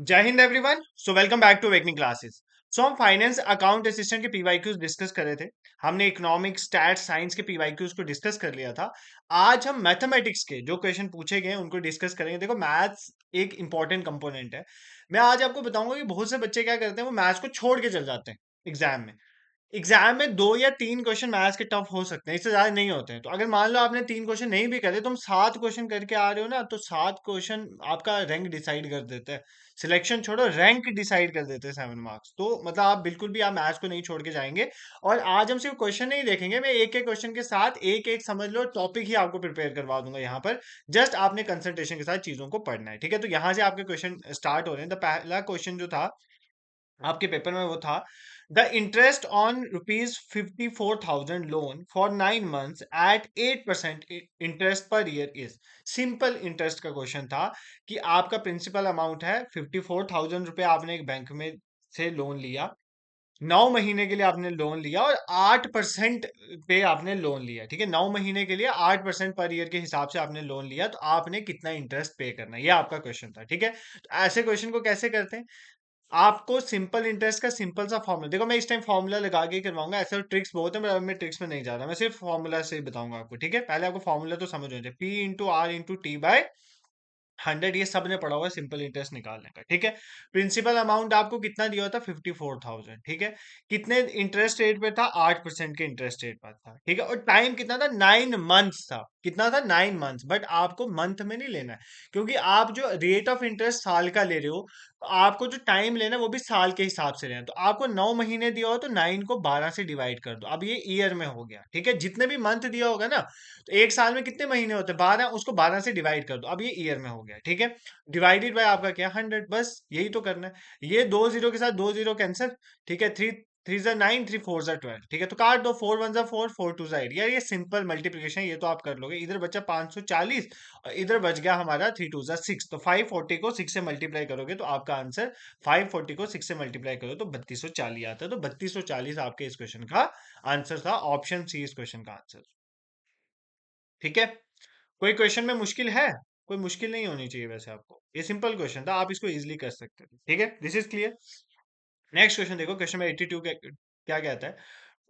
जय Hind everyone. So welcome back to awakening classes. So हम finance account assistant के PYQs discuss कर रहे थे। हमने इकोनॉमिक्स स्टैट्स साइंस के पीवाईक्यूज को डिस्कस कर लिया था। आज हम मैथमेटिक्स के जो क्वेश्चन पूछे गए हैं उनको डिस्कस करेंगे। देखो, मैथ्स एक इंपॉर्टेंट कंपोनेंट है। मैं आज आपको बताऊंगा कि बहुत से बच्चे क्या करते हैं, वो मैथ्स को छोड़ के चल जाते हैं एग्जाम में। एग्जाम में 2 या 3 क्वेश्चन मैथ्स के टफ हो सकते हैं, इससे ज्यादा नहीं होते हैं। तो अगर मान लो आपने 3 क्वेश्चन नहीं भी करे, तुम 7 क्वेश्चन करके आ रहे हो ना, तो 7 क्वेश्चन आपका रैंक डिसाइड कर देते हैं। सिलेक्शन छोड़ो, रैंक डिसाइड कर देते हैं 7 मार्क्स। तो मतलब आप बिल्कुल भी आप मैथ्स को नहीं छोड़ के जाएंगे। और आज हम सिर्फ क्वेश्चन नहीं देखेंगे, मैं एक एक क्वेश्चन के साथ एक एक समझ लो टॉपिक ही आपको प्रिपेयर करवा दूंगा यहाँ पर। जस्ट आपने कंसंट्रेशन के साथ चीजों को पढ़ना है, ठीक है। तो यहाँ से आपके क्वेश्चन स्टार्ट हो रहे हैं। तो पहला क्वेश्चन जो था आपके पेपर में वो था, the interest on ₹54,000 loan for 9 months at 8% interest per year is. Simple interest का क्वेश्चन था कि आपका प्रिंसिपल अमाउंट है ₹54,000, आपने एक बैंक में से लोन लिया। 9 महीने के लिए आपने लोन लिया और 8% पे आपने लोन लिया, ठीक है। 9 महीने के लिए 8% पर ईयर के हिसाब से आपने लोन लिया, तो आपने कितना इंटरेस्ट पे करना है, ये आपका क्वेश्चन था, ठीक है। तो ऐसे क्वेश्चन को कैसे करते हैं, आपको सिंपल इंटरेस्ट का सिंपल सा फॉर्मूला, देखो मैं इस टाइम फॉर्मूला लगा के ही करवाऊंगा, ऐसे तो ट्रिक्स बहुत है, मैं ट्रिक्स में नहीं जा रहा, मैं सिर्फ फॉर्मूला से ही बताऊंगा आपको, ठीक है। पहले आपको फॉर्मूला तो समझ होना चाहिए, P × R × T/100, ये सबने पढ़ा हुआ है सिंपल इंटरेस्ट निकालने का, ठीक है। प्रिंसिपल अमाउंट आपको कितना दिया होता, 54,000, ठीक है। कितने इंटरेस्ट रेट पे था, 8% के इंटरेस्ट रेट पर था, ठीक है। और टाइम कितना था, 9 मंथ्स था। कितना था, 9 मंथ्स। बट आपको मंथ में नहीं लेना है, क्योंकि आप जो रेट ऑफ इंटरेस्ट साल का ले रहे हो, तो आपको जो टाइम लेना है वो भी साल के हिसाब से लेना है। तो आपको 9 महीने दिया हो तो 9 को 12 से डिवाइड कर दो, अब ये ईयर में हो गया, ठीक है। जितने भी मंथ दिया होगा ना, तो एक साल में कितने महीने होते हैं, 12, उसको 12 से डिवाइड कर दो, अब ये ईयर में हो गया, ठीक है। डिवाइडेड बाय आपका क्या, 100, बस यही तो करना है। ये 2 जीरो के साथ 2 जीरो कैंसिल, ठीक है। थ्री थ्री जा 9, 3 4 जा 12, ठीक है। तो काट दो, 4 1 जा 4, 4 2 जा 8, यार ये सिंपल मल्टीप्लीकेशन, ये तो आप कर लोगे। इधर बचा 540 और इधर बच गया हमारा 3 2 जा 6। तो 540 को 6 से मल्टीप्लाई करोगे तो आपका आंसर, 540 को 6 से मल्टीप्लाई करो तो 3240 आता है। तो 3240 आपके इस क्वेश्चन का आंसर था, ऑप्शन सी इस क्वेश्चन का आंसर, ठीक है। कोई क्वेश्चन में मुश्किल है, कोई मुश्किल नहीं होनी चाहिए वैसे, आपको ये सिंपल क्वेश्चन था, आप इसको इजीली कर सकते थे, ठीक है। This is clear. Next question देखो, क्वेश्चन में 82 क्या कहता है,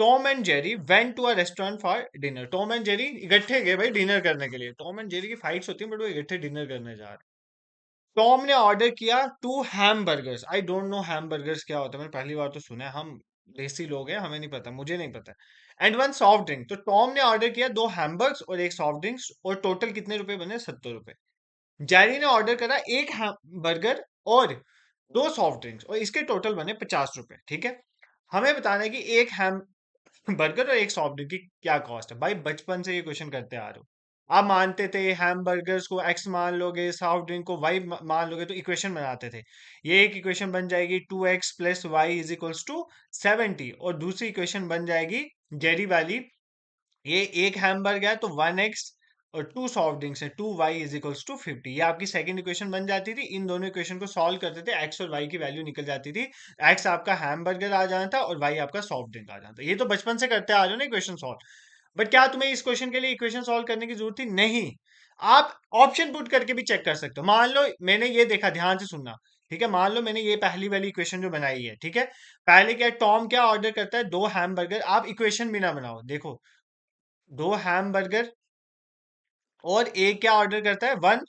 Tom and Jerry went to a restaurant for dinner. Tom and Jerry इकट्ठे गए भाई डिनर करने के लिए। टॉम एंड जेरी की फाइट्स होती है, बट वो इकट्ठे डिनर करने जा रहे हैं। टॉम ने ऑर्डर किया 2 hamburgers. I don't know hamburgers क्या होता है, मैंने पहली बार तो सुना है, हम देसी लोग हैं, हमें नहीं पता, मुझे नहीं पता। And 1 soft drink. तो टॉम ने ऑर्डर किया 2 हैमबर्ग्स और एक सॉफ्ट ड्रिंक्स, और टोटल कितने रुपए बने, 70 रुपए। जैरी ने ऑर्डर करा एक बर्गर और 2 सॉफ्ट ड्रिंक्स, और इसके टोटल बने 50 रुपए, ठीक है। हमें बताना है कि एक हैम बर्गर और एक सॉफ्ट ड्रिंक की क्या कॉस्ट है। भाई बचपन से ये क्वेश्चन करते आ रहे हो, आप मानते थे हैम बर्गर्स को एक्स मान लोगे, सॉफ्ट ड्रिंक को वाई मान लोगे, तो इक्वेशन बनाते थे। ये एक इक्वेशन बन जाएगी 2x + y = 70, और दूसरी इक्वेशन बन जाएगी जेरी वाली, ये एक हैमबर्ग है तो 1x, और 2 सॉफ्ट ड्रिंक्स है 2y = 50, ये आपकी सेकंड इक्वेशन बन जाती थी। इन दोनों इक्वेशन को सॉल्व करते थे, x और y की वैल्यू निकल जाती थी। x आपका हैमबर्गर आ जाना था और y आपका सॉफ्ट ड्रिंक आ जाना था। ये तो बचपन से करते आ रहे हो ना इक्वेशन सॉल्व। बट क्या तुम्हें इस क्वेश्चन के लिए इक्वेशन सॉल्व करने की जरूरत थी, नहीं। आप ऑप्शन पुट करके भी चेक कर सकते हो। मान लो मैंने ये देखा, ध्यान से सुनना, ठीक है। मान लो मैंने ये पहली वाली इक्वेशन जो बनाई है, ठीक है। पहले क्या, टॉम क्या ऑर्डर करता है, 2 हैमबर्गर। आप इक्वेशन भी ना बनाओ, देखो, 2 हैमबर्गर और एक क्या ऑर्डर करता है, 1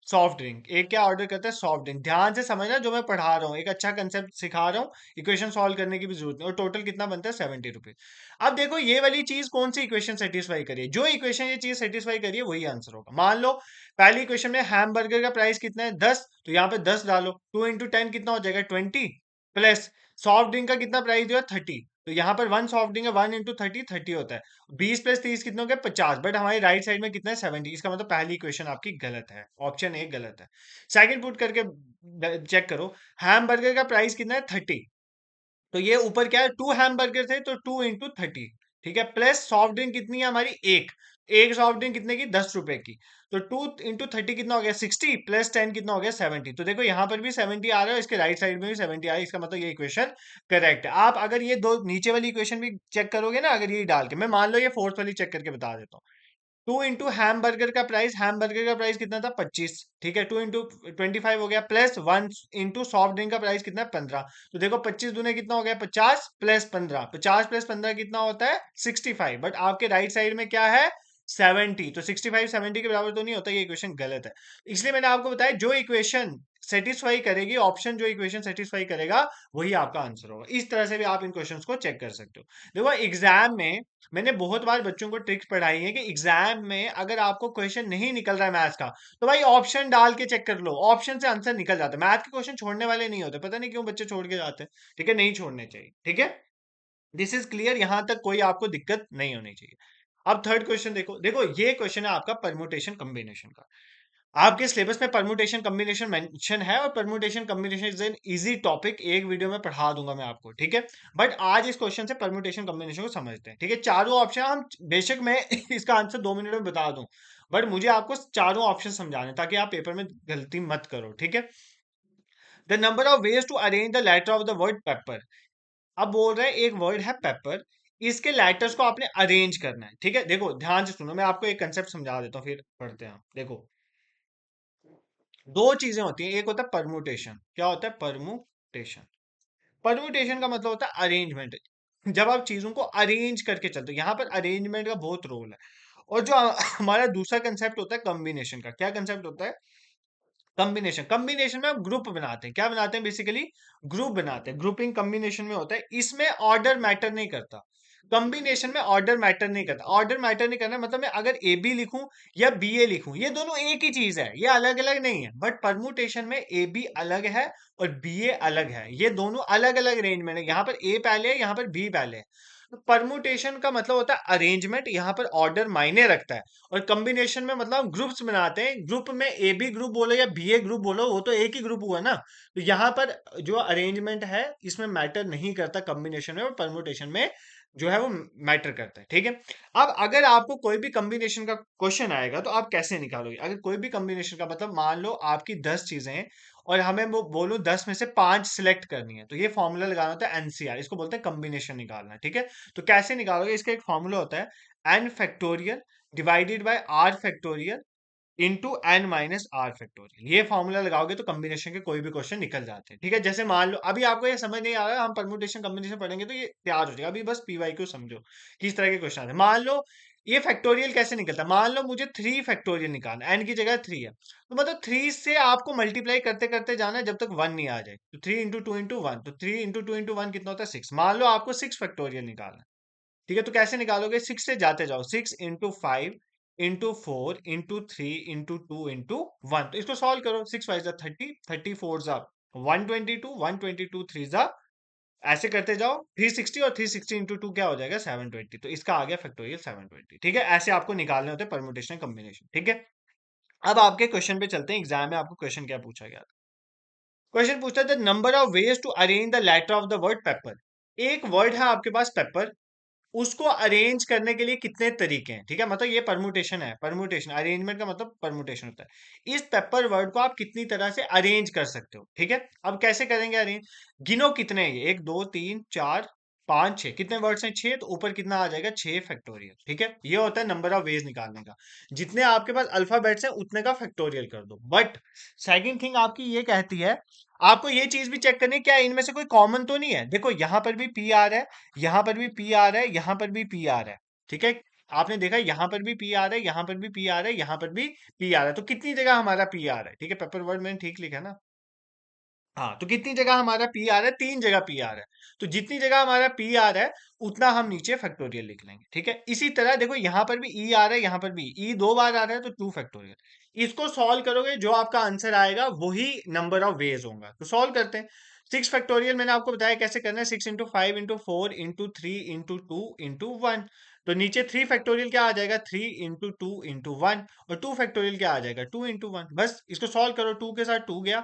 सॉफ्ट ड्रिंक। एक क्या ऑर्डर करता है, सॉफ्ट ड्रिंक। ध्यान से समझना जो मैं पढ़ा रहा हूँ, एक अच्छा कंसेप्ट सिखा रहा हूँ, इक्वेशन सॉल्व करने की भी जरूरत नहीं। और टोटल कितना बनता है, 70 रुपीज। अब देखो ये वाली चीज कौन सी इक्वेशन सेटिस्फाई करिए, जो इक्वेशन ये चीज सेटिस्फाई करिए वही आंसर होगा। मान लो पहली इक्वेशन में हैमबर्गर का प्राइस कितना है, 10, तो यहाँ पे 10 डालो, 2 × 10 कितना हो जाएगा, 20, प्लस सॉफ्ट ड्रिंक का कितना प्राइस दिया, 30, तो यहाँ पर 1 सॉफ्ट ड्रिंक है, 1 × 30, 30 होता है। 20 + 30 कितने हो गए, 50। बट हमारी राइट साइड में कितना है, 70। इसका मतलब पहली इक्वेशन आपकी गलत है, ऑप्शन ए गलत है। सेकंड पुट करके चेक करो, हैमबर्गर का प्राइस कितना है, 30, तो ये ऊपर क्या है, 2 हैमबर्गर थे तो 2 × 30, ठीक है। प्लस सॉफ्ट ड्रिंक कितनी है हमारी, एक एक सॉफ्ट ड्रिंक कितने की, 10 रुपए की। तो 2 × 30 कितना हो गया, 60, प्लस 10 कितना हो गया, 70। तो देखो यहाँ पर भी 70 आ रहा है, इसके राइट साइड में भी 70 आ रहा है, इसका मतलब ये इक्वेशन करेक्ट है। आप अगर ये दो नीचे वाली इक्वेशन भी चेक करोगे ना, अगर ये डाल के, मैं मान लो ये फोर्थ वाली चेक करके बता देता हूँ। हैम बर्गर का प्राइस कितना था 25, ठीक है, 2 इंटू 25 हो गया, प्लस 1 इंटू सॉफ्ट ड्रिंक का प्राइस कितना है 15। तो देखो 25 दूने कितना हो गया 50 प्लस 15, 50 प्लस 15 कितना होता है 65, बट आपके राइट साइड में क्या है 70, तो 65 70 के बराबर तो नहीं होता, ये इक्वेशन गलत है। इसलिए मैंने आपको बताया जो इक्वेशन सेटिस्फाई करेगी, ऑप्शन जो इक्वेशन सेटिस्फाई करेगा वही आपका आंसर होगा। इस तरह से भी आप इन क्वेश्चंस को चेक कर सकते हो। देखो एग्जाम में मैंने बहुत बार बच्चों को ट्रिक्स पढ़ाई है कि एग्जाम में अगर आपको क्वेश्चन नहीं निकल रहा है मैथ्स का, तो भाई ऑप्शन डाल के चेक कर लो, ऑप्शन से आंसर निकल जाता है। मैथ के क्वेश्चन छोड़ने वाले नहीं होते, पता नहीं क्यों बच्चे छोड़ के जाते हैं, ठीक है, नहीं छोड़ने चाहिए, ठीक है। दिस इज क्लियर, यहां तक कोई आपको दिक्कत नहीं होनी चाहिए। अब थर्ड क्वेश्चन देखो, देखो ये क्वेश्चन है आपका परमुटेशन कॉम्बिनेशन का। आपके सिलेबस में परमुटेशन कॉम्बिनेशन मेंशन है, और permutation combination is an easy topic, एक वीडियो में पढ़ा दूंगा मैं आपको, ठीक है। बट आज इस क्वेश्चन से परमुटेशन कॉम्बिनेशन को समझते हैं, ठीक है। चारों ऑप्शन हम बेशक मैं इसका आंसर 2 मिनट में बता दूं, बट मुझे आपको चारों ऑप्शन समझाने ताकि आप पेपर में गलती मत करो, ठीक है। The number of ways to arrange the letter of the word paper. अब बोल रहे हैं एक वर्ड है पेपर, इसके लेटर्स को आपने अरेंज करना है, ठीक है। देखो ध्यान से सुनो, मैं आपको एक कंसेप्ट समझा देता हूँ फिर पढ़ते हैं। देखो दो चीजें होती हैं, एक होता है परमुटेशन। क्या होता है परमुटेशन? परम्यूटेशन का मतलब होता है अरेंजमेंट, जब आप चीजों को अरेंज करके चलते हो, यहाँ पर अरेंजमेंट का बहुत रोल है। और जो हमारा दूसरा कंसेप्ट होता है कॉम्बिनेशन का, क्या कंसेप्ट होता है कॉम्बिनेशन? कॉम्बिनेशन में हम ग्रुप बनाते हैं, क्या बनाते हैं बेसिकली ग्रुप बनाते हैं, ग्रुपिंग कॉम्बिनेशन में होता है, इसमें ऑर्डर मैटर नहीं करता। कॉम्बिनेशन में ऑर्डर मैटर नहीं करता, ऑर्डर मैटर नहीं करना मतलब मैं अगर ए बी लिखूं या बी ए लिखूं, ये दोनों एक ही चीज है, ये अलग अलग नहीं है। बट परमुटेशन में ए बी अलग है और बी ए अलग है, ये दोनों अलग अलग अरेंजमेंट है, यहाँ पर ए पहले है यहाँ पर बी पहले है। तो परमुटेशन का मतलब होता है अरेंजमेंट, यहाँ पर ऑर्डर मायने रखता है। और कॉम्बिनेशन में मतलब हम ग्रुप्स बनाते हैं, ग्रुप में ए बी ग्रुप बोलो या बी ए ग्रुप बोलो, वो तो एक ही ग्रुप हुआ ना। तो यहाँ पर जो अरेंजमेंट है इसमें मैटर नहीं करता कॉम्बिनेशन में, और परमुटेशन में जो है वो मैटर करता है, ठीक है। अब अगर आपको कोई भी कॉम्बिनेशन का क्वेश्चन आएगा तो आप कैसे निकालोगे? अगर कोई भी कॉम्बिनेशन का मतलब मान लो आपकी 10 चीजें हैं और हमें वो बोलूं 10 में से 5 सिलेक्ट करनी है, तो ये फॉर्मूला लगाना होता है एनसीआर, इसको बोलते हैं कॉम्बिनेशन निकालना, ठीक है। तो कैसे निकालोगे? इसका एक फॉर्मूला होता है N factorial divided by R factorial into N minus R factorial. ये फॉर्मूला लगाओगे तो कॉम्बिनेशन के कोई भी क्वेश्चन निकल जाते हैं, ठीक है। जैसे मान लो अभी आपको ये समझ नहीं आ रहा है, हम परमुटेशन कॉम्बिनेशन पढ़ेंगे तो ये तैयार हो जाएगा, अभी बस पीवाई क्यू समझो किस तरह के क्वेश्चन आते हैं। मान लो ये फैक्टोरियल कैसे निकलता है, मान लो मुझे 3 फैक्टोरियल निकालना, एन की जगह 3 है, तो मतलब 3 से आपको मल्टीप्लाई करते करते जाना है जब तक 1 नहीं आ जाए। तो 3 इंटू 2 इंटू 1, तो 3 इंटू 2 इंटू 1 कितना होता है 6। मान लो आपको 6 फैक्टोरियल निकालना है, ठीक है। तो कैसे निकालोगे? 6 से जाते जाओ, 6 into 5 into 4 into 3 into 2 into 1, तो इसको सॉल्व करो। 6 5 जा 30, 30 4 जा 122, 122 3 जा, ऐसे करते जाओ 360, और 360 इंटू 2 क्या हो जाएगा 720, तो इसका आ गया फैक्टोरियल 720, ठीक है। ऐसे आपको निकालने होते हैं परम्यूटेशन कॉम्बिनेशन, ठीक है। अब आपके क्वेश्चन पे चलते हैं, एग्जाम में आपको क्वेश्चन क्या पूछा गया था। क्वेश्चन पूछता है the number of ways to arrange the letter of the word paper. एक वर्ड है आपके पास पेपर, उसको अरेंज करने के लिए कितने तरीके हैं, ठीक है। मतलब ये परमुटेशन है, परमुटेशन अरेंजमेंट का मतलब परमुटेशन होता है। इस पेपर वर्ड को आप कितनी तरह से अरेंज कर सकते हो, ठीक है। अब कैसे करेंगे अरेंज? गिनो कितने हैं ये, 1 2 3 4 5 6, कितने वर्ड्स हैं 6, तो ऊपर कितना आ जाएगा 6 फैक्टोरियल, ठीक है। ये होता है नंबर ऑफ वेज निकालने का, जितने आपके पास अल्फाबेट्स हैं उतने का फैक्टोरियल कर दो। बट सेकंड थिंग आपकी ये कहती है, आपको ये चीज भी चेक करनी है क्या इनमें से कोई कॉमन तो नहीं है। देखो यहाँ पर भी पी आ रहा है, यहाँ पर भी पी आ रहा है, यहाँ पर भी पी आ रहा है, ठीक है। आपने देखा यहाँ पर भी पी आ रहा है, यहाँ पर भी पी आ रहा है, यहाँ पर भी पी आ रहा है, तो कितनी जगह हमारा पी आ रहा है, ठीक है। पेपर वर्ड मैंने ठीक लिखा है ना? हाँ, तो कितनी जगह हमारा पी आ रहा है? 3 जगह पी आ रहा है। तो जितनी जगह हमारा पी आ रहा है उतना हम नीचे फैक्टोरियल लिख लेंगे, ठीक है। इसी तरह देखो यहाँ पर भी ई आ रहा है, यहाँ पर भी ई 2 बार आ रहा है, तो 2 फैक्टोरियल। इसको सॉल्व करोगे जो आपका आंसर आएगा वही नंबर ऑफ वेज होगा। तो सॉल्व करते हैं। 6 फैक्टोरियल मैंने आपको बताया कैसे करना है, 6 इंटू 5 इंटू 4 इंटू 3 इंटू 1। तो नीचे 3 फैक्टोरियल क्या आ जाएगा, 3 इंटू 2 इंटू 1, और 2 फैक्टोरियल क्या आ जाएगा 2 इंटू 1। बस इसको सॉल्व करो, 2 के साथ 2 गया,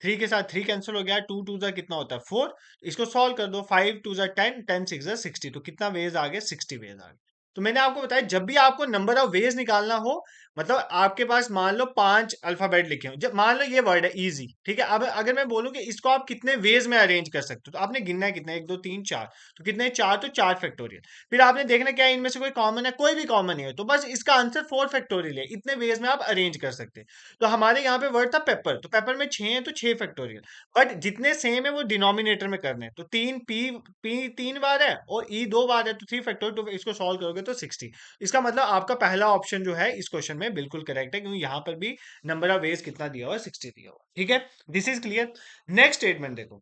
3 के साथ 3 कैंसिल हो गया, 2 जा कितना होता है 4। इसको सॉल्व कर दो, 5 जा 10, 10 जा 60, तो कितना वेज आ गया 60 वेज आ गया। तो मैंने आपको बताया जब भी आपको नंबर ऑफ वेज निकालना हो, मतलब आपके पास मान लो 5 अल्फाबेट लिखे हो, जब मान लो ये वर्ड है इजी, ठीक है। अब अगर मैं बोलूं कि इसको आप कितने वेज में अरेंज कर सकते हो, तो आपने गिनना है कितने, 1 2 3 4, तो कितने, 4, तो 4 फैक्टोरियल। फिर आपने देखना क्या है, इनमें से कोई कॉमन है, कोई भी कॉमन नहीं है, तो बस इसका आंसर 4 फैक्टोरियल है। इतने वेज में आप अरेंज कर सकते हैं। तो हमारे यहाँ पे वर्ड था पेपर, तो पेपर में 6 है तो 6 फैक्टोरियल। बट जितने सेम है वो डिनोमिनेटर में करने हैं, तो 3 पी 3 बार है और ई 2 बार है, तो 3 फैक्टोरियल, तो इसको सॉल्व करोगे तो 60। इसका मतलब आपका पहला ऑप्शन जो है इस क्वेश्चन में बिल्कुल करेक्ट है, क्योंकि यहां पर भी नंबर ऑफ वेज कितना दिया हुआ है, 60 दिया हुआ है, ठीक है। This is clear. Next statement देखो,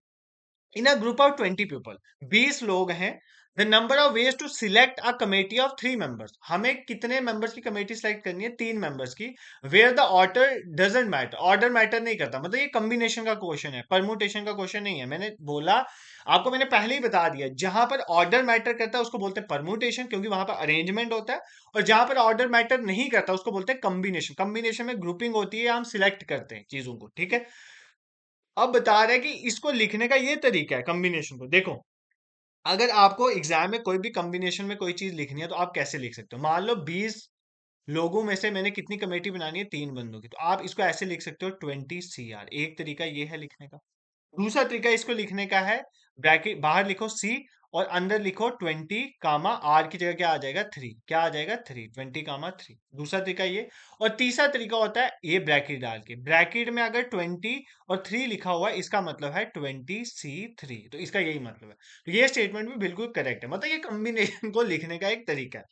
in a group of 20 people, 20 लोग हैं, the number of ways to select a committee of 3 members, हमें कितने मेंबर्स की कमेटी सिलेक्ट करनी है, 3 मेंबर्स की। Where the order doesn't matter, order matter नहीं करता, मतलब ये कॉम्बिनेशन का क्वेश्चन है, परमुटेशन का क्वेश्चन नहीं है। मैंने बोला, आपको मैंने पहले ही बता दिया, जहां पर ऑर्डर मैटर करता है उसको बोलते हैं परमुटेशन, क्योंकि वहां पर अरेंजमेंट होता है। और जहां पर ऑर्डर मैटर नहीं करता उसको बोलते हैं कॉम्बिनेशन। कॉम्बिनेशन में ग्रुपिंग होती है, हम सिलेक्ट करते हैं चीजों को, ठीक है। अब बता रहे हैं कि इसको लिखने का ये तरीका है कॉम्बिनेशन को, देखो। अगर आपको एग्जाम में कोई भी कॉम्बिनेशन में कोई चीज लिखनी है तो आप कैसे लिख सकते हो, मान लो 20 लोगों में से मैंने कितनी कमेटी बनानी है, 3 बंदों की, तो आप इसको ऐसे लिख सकते हो 20 CR, एक तरीका ये है लिखने का। दूसरा तरीका इसको लिखने का है, ब्रैकेट बाहर लिखो सी और अंदर लिखो 20 आर की जगह क्या आ जाएगा, 3, क्या आ जाएगा 3, 20 3। दूसरा तरीका ये। और तीसरा तरीका होता है ये ब्रैकेट डाल के, ब्रैकेट में अगर 20 और 3 लिखा हुआ है, इसका मतलब है 20C3, तो इसका यही मतलब है। तो ये स्टेटमेंट भी बिल्कुल करेक्ट है, मतलब ये कॉम्बिनेशन को लिखने का एक तरीका है।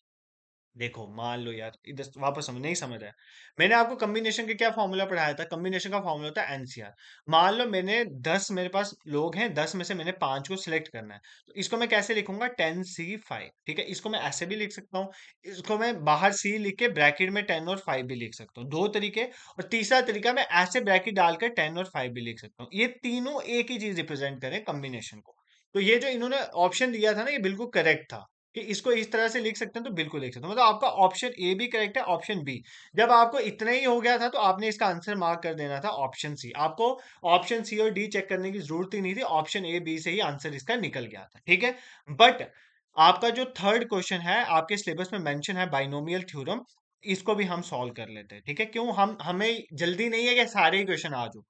देखो मान लो यार, इधर वापस समझ नहीं समझ आया। मैंने आपको कॉम्बिनेशन का क्या फॉर्मूला पढ़ाया था, कॉम्बिनेशन का फॉर्मूला होता है एनसीआर। मान लो मैंने 10, मेरे पास लोग हैं 10 में से मैंने 5 को सिलेक्ट करना है, तो इसको मैं कैसे लिखूंगा, 10C5, ठीक है। इसको मैं ऐसे भी लिख सकता हूँ, इसको मैं बाहर सी लिख के ब्रैकेट में 10 और 5 भी लिख सकता हूँ, दो तरीके। और तीसरा तरीका, मैं ऐसे ब्रैकेट डालकर 10 और 5 भी लिख सकता हूँ, ये तीनों एक ही चीज रिप्रेजेंट करें, कॉम्बिनेशन को। तो ये जो इन्होंने ऑप्शन दिया था ना, ये बिल्कुल करेक्ट था, कि इसको इस तरह से लिख सकते हैं, तो बिल्कुल लिख सकते हैं। मतलब आपका ऑप्शन ए भी करेक्ट है, ऑप्शन बी। जब आपको इतना ही हो गया था तो आपने इसका आंसर मार्क कर देना था ऑप्शन सी, आपको ऑप्शन सी और डी चेक करने की जरूरत ही नहीं थी, ऑप्शन ए बी से ही आंसर इसका निकल गया था, ठीक है। बट आपका जो थर्ड क्वेश्चन है आपके सिलेबस में मेंशन है बाइनोमियल थ्योरम, इसको भी हम सॉल्व कर लेते हैं, ठीक है। क्यों, हम हमें जल्दी नहीं है कि सारे ही क्वेश्चन आ जाओ।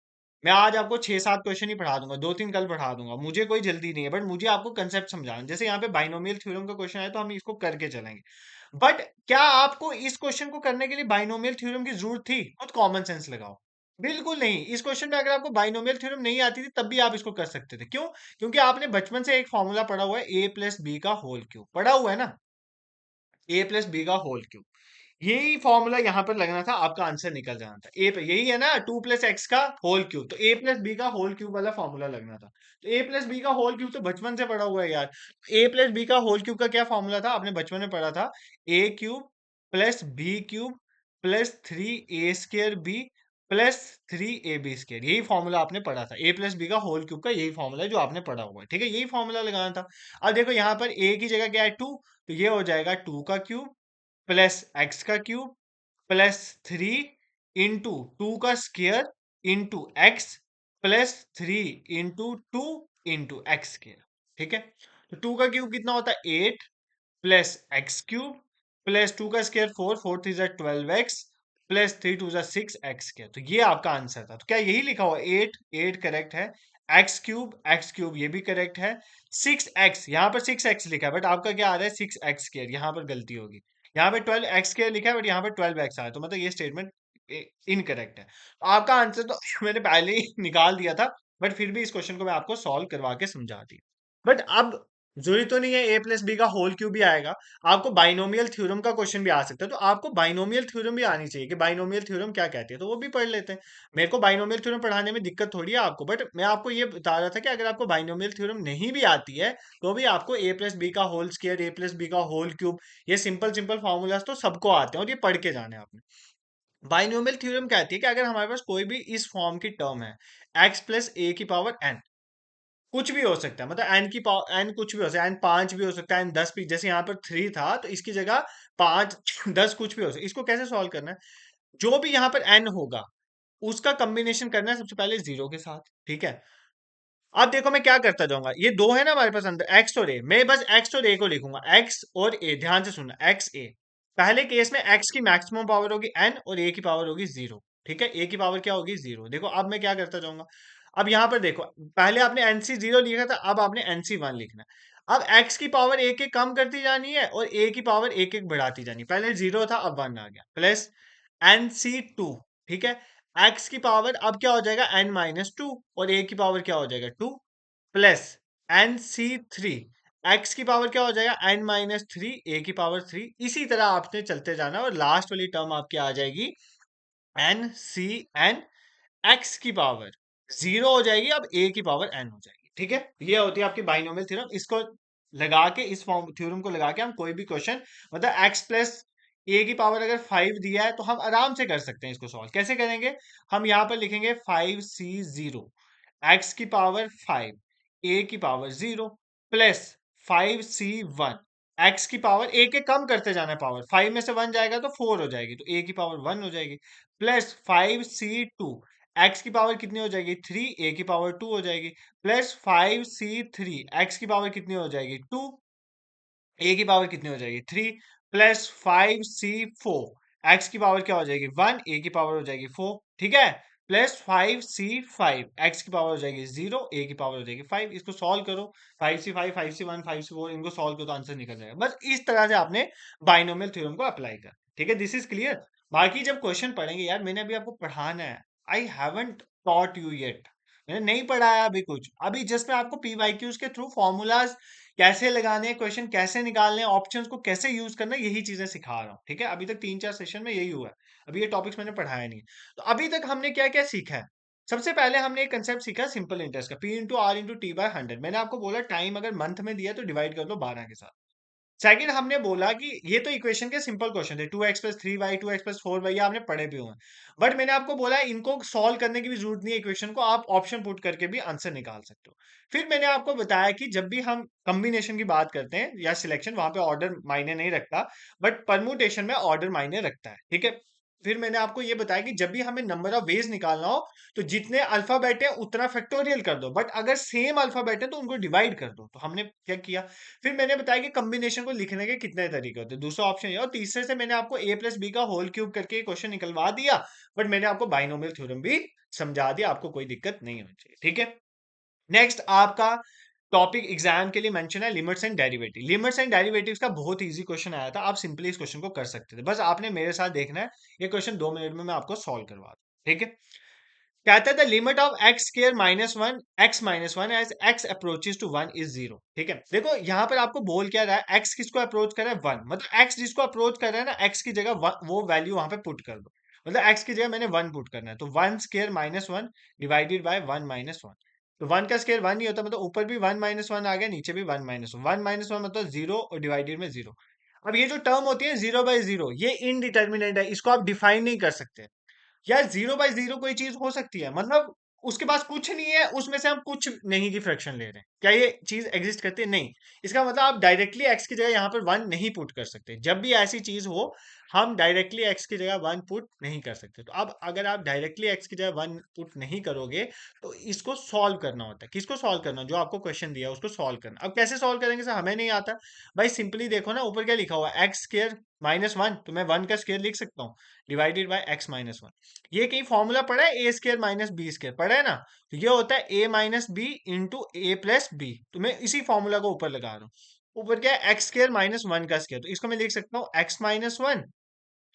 मैं आज आपको 6 7 क्वेश्चन ही पढ़ा दूंगा, 2 3 कल पढ़ा दूंगा, मुझे कोई जल्दी नहीं है, बट मुझे आपको कंसेप्ट समझाना। जैसे यहाँ पे बाइनोमियल थ्योरम का क्वेश्चन है तो हम इसको करके चलेंगे। बट क्या आपको इस क्वेश्चन को करने के लिए बाइनोमियल थ्योरम की जरूरत थी, खुद कॉमन सेंस लगाओ। बिल्कुल नहीं, इस क्वेश्चन में अगर आपको बाइनोमियल थ्योरम नहीं आती थी तब भी आप इसको कर सकते थे। क्यों, क्योंकि आपने बचपन से एक फॉर्मूला पढ़ा हुआ है, A+B का होल क्यूब पढ़ा हुआ है ना, A+B का होल क्यूब। यही फॉर्मूला यहाँ पर लगना था, आपका आंसर निकल जाना था। ए यही है ना, 2+x का होल क्यूब, तो A+B का होल क्यूब वाला फॉर्मूला लगना था। तो A+B का होल क्यूब तो बचपन से पढ़ा हुआ है यार। A+B का होल क्यूब का क्या फॉर्मूला था, आपने बचपन में पढ़ा था, A³ + B³ +3A²B +3AB², यही फॉर्मूला आपने पढ़ा था। A+B का होल क्यूब का यही फॉर्मूला है जो आपने पढ़ा हुआ है, ठीक है। यही फॉर्मूला लगाना था। अब देखो यहाँ पर a की जगह क्या है, 2, तो ये हो जाएगा 2 का क्यूब प्लस एक्स का क्यूब +3 × 2 का स्क्वायर × x +3 × 2 × x², ठीक है। तो 2 का क्यूब कितना होता है, 8 +x³ +2 का स्क्वायर 4, 4 3 12x +3 2 6 x², तो ये आपका आंसर था। तो क्या यही लिखा हुआ, 8 8 करेक्ट है, x³ ये भी करेक्ट है, 6x यहाँ पर 6x लिखा है, बट आपका क्या आ रहा है 6x², यहाँ पर गलती होगी। यहाँ पे 12x² लिखा है बट यहाँ पे 12x आया, तो मतलब ये स्टेटमेंट इनकरेक्ट है। तो आपका आंसर तो मैंने पहले ही निकाल दिया था, बट फिर भी इस क्वेश्चन को मैं आपको सॉल्व करवा के समझा दी। बट अब जरूरी तो नहीं है A+B का होल क्यूब भी आएगा, आपको बाइनोमियल थ्योरम का क्वेश्चन भी आ सकता है, तो आपको बाइनोमियल थ्योरम भी आनी चाहिए कि बाइनोमियल थ्योरम क्या कहती है, तो वो भी पढ़ लेते हैं। मेरे को बाइनोमियल थ्योरम पढ़ाने में दिक्कत थोड़ी है आपको, बट मैं आपको ये बता रहा था कि अगर आपको बाइनोमियल थ्योरम नहीं भी आती है तो भी आपको A+B का होल स्क्वायर, A+B का होल क्यूब, ये सिंपल सिंपल फॉर्मूलाज तो सबको आते हैं और ये पढ़ के जाने हैं आपने। बाइनोमियल थ्योरम कहती है कि अगर हमारे पास कोई भी इस फॉर्म की टर्म है, x + a⁴n, कुछ भी हो सकता है, मतलब n की पावर n कुछ भी हो सकता है, n 5 भी हो सकता है, n 10 भी, जैसे यहाँ पर 3 था तो इसकी जगह 5 10 कुछ भी हो सकता है। इसको कैसे सॉल्व करना है, जो भी यहाँ पर n होगा उसका कॉम्बिनेशन करना है सबसे पहले 0 के साथ, ठीक है। अब देखो मैं क्या करता जाऊंगा, ये दो है ना हमारे पास अंदर, x और a, मैं बस x और a को लिखूंगा, x और a, ध्यान से सुनना, x a। पहले केस में x की मैक्सिमम पावर होगी n और a की पावर होगी 0। ठीक है, a की पावर क्या होगी 0। देखो अब मैं क्या करता जाऊंगा, अब यहाँ पर देखो, पहले आपने nc 0 लिखा था, अब आपने nc 1 लिखना है। अब x की पावर एक एक कम करती जानी है और a की पावर एक एक बढ़ाती जानी है। पहले 0 था, अब 1 आ गया, प्लस nc2। ठीक है, x की पावर अब क्या हो जाएगा n-2 और a की पावर क्या हो जाएगा 2, प्लस nc3। x की पावर क्या हो जाएगा n-3, a की पावर 3। इसी तरह आपने चलते जाना और लास्ट वाली टर्म आपकी आ जाएगी n x की पावर 0 हो जाएगी, अब a की पावर n हो जाएगी। ठीक है, ये होती है आपकी बाइनोमियल थ्योरम। इसको लगा के, इस फॉर्म थ्योरम को लगा के हम कोई भी क्वेश्चन, मतलब x प्लस a की पावर अगर 5 दिया है तो हम आराम से कर सकते हैं। इसको सॉल्व कैसे करेंगे, हम यहाँ पर लिखेंगे 5c0, x की पावर 5, a की पावर 0, प्लस 5c1, x की पावर एक एक कम करते जाना है, पावर 5 में से 1 जाएगा तो 4 हो जाएगी, तो a की पावर 1 हो जाएगी, प्लस 5c2, x की पावर कितनी हो जाएगी 3, a की पावर 2 हो जाएगी, प्लस 5c3, x की पावर कितनी हो जाएगी 2, a की पावर कितनी हो जाएगी 3, प्लस 5c4, x की पावर क्या हो जाएगी 1, a की पावर हो जाएगी 4। ठीक है, प्लस 5c5, x की पावर हो जाएगी 0, a की पावर हो जाएगी 5। इसको सॉल्व करो, 5c5, 5c1, 5c4, इनको सॉल्व करो तो आंसर निकल जाएगा। बस इस तरह से आपने बाइनोमियल थ्योरम को अप्लाई कर। ठीक है, दिस इज क्लियर। बाकी जब क्वेश्चन पढ़ेंगे, यार मैंने अभी आपको पढ़ाना है, I haven't taught you yet, मैंने नहीं पढ़ाया अभी कुछ, अभी जस्ट मैं आपको पीवाईक्यूज के थ्रू फॉर्मूलाज कैसे लगाने हैं, क्वेश्चन कैसे निकालने हैं, ऑप्शंस को कैसे यूज करना है, यही चीजें सिखा रहा हूँ। ठीक है, अभी तक 3-4 सेशन में यही हुआ है, अभी ये टॉपिक्स मैंने पढ़ाया नहीं है। तो अभी तक हमने क्या क्या सीखा है, सबसे पहले हमने एक कंसेप्ट सीखा सिंपल इंटरेस्ट का, P into R into T by 100। मैंने आपको बोला टाइम अगर मंथ में दिया तो डिवाइड कर दो 12 के साथ। सेकंड हमने बोला कि ये तो इक्वेशन के सिंपल क्वेश्चन थे, 2x+3y, 2x+4y आपने पढ़े भी हुए हैं, बट मैंने आपको बोला इनको सॉल्व करने की भी जरूरत नहीं है, इक्वेशन को आप ऑप्शन पुट करके भी आंसर निकाल सकते हो। फिर मैंने आपको बताया कि जब भी हम कॉम्बिनेशन की बात करते हैं या सिलेक्शन, वहां पे ऑर्डर मायने नहीं रखता, बट परमुटेशन में ऑर्डर मायने रखता है। ठीक है, फिर मैंने आपको ये बताया कि जब भी हमें नंबर ऑफ वेज निकालना हो तो जितने अल्फाबेट है उतना फैक्टोरियल कर दो, बट अगर सेम अल्फाबेट है तो उनको डिवाइड कर दो। तो हमने क्या किया, फिर मैंने बताया कि कॉम्बिनेशन को लिखने के कितने तरीके होते हैं, दूसरा ऑप्शन ये, और तीसरे से मैंने आपको a प्लस बी का होल क्यूब करके क्वेश्चन निकलवा दिया, बट मैंने आपको बाइनोमियल थ्योरम भी समझा दिया, आपको कोई दिक्कत नहीं होनी चाहिए। ठीक है, नेक्स्ट आपका टॉपिक एग्जाम के लिए मेंशन है limits and derivative. Limits and derivatives का बहुत इजी क्वेश्चन आया था, आप सिंपली इस क्वेश्चन को कर सकते थे, बस आपने मेरे साथ देखना है, ये क्वेश्चन 2 मिनट में मैं आपको सॉल्व करवा दूं। ठीक है, कहता है the limit of X square -1 x-1 as x approaches to 1 is 0। ठीक है, देखो यहाँ पर आपको बोल क्या रहा है, x किसको अप्रोच कर रहा है 1, मतलब x जिसको अप्रोच कर रहा है ना, x की जगह वो वैल्यू वहां पे पुट कर दो, मतलब x की जगह मैंने 1 पुट करना है, तो 1² -1 डिवाइडेड बाय 1-1। तो 1 का स्क्वायर 1 ही होता, मतलब ऊपर भी 1-1 आ गया, नीचे भी 1-1 मतलब 0 और डिवाइडेड में 0। अब ये जो टर्म होती है 0/0, ये इनडिटर्मिनेट है, इसको आप डिफाइन नहीं कर सकते। यार 0/0 कोई चीज हो सकती है, मतलब उसके पास कुछ नहीं है, उसमें से हम कुछ नहीं की फ्रैक्शन ले रहे हैं, क्या ये चीज एग्जिस्ट करती है? नहीं। इसका मतलब आप डायरेक्टली एक्स की जगह यहाँ पर 1 नहीं पुट कर सकते, जब भी ऐसी चीज हो हम डायरेक्टली एक्स की जगह 1 पुट नहीं कर सकते। तो अब अगर आप डायरेक्टली एक्स की जगह 1 पुट नहीं करोगे तो इसको सॉल्व करना होता है। किसको सॉल्व करना? जो आपको क्वेश्चन दिया उसको सॉल्व करना। अब कैसे सॉल्व करेंगे सर, हमें नहीं आता। भाई सिंपली देखो ना, ऊपर क्या लिखा हुआ है, x² -1, तो मैं 1 का स्क्वायर लिख सकता हूँ, डिवाइडेड बाय x-1। ये कहीं फॉर्मूला पढ़ा है, a² - b² पढ़ा है ना, तो ये होता है a-b इंटू a+b, तो मैं इसी फॉर्मूला को ऊपर लगा रहा हूँ। ऊपर क्या है, x² - 1 का स्क्वायर, तो इसको मैं लिख सकता हूँ x-1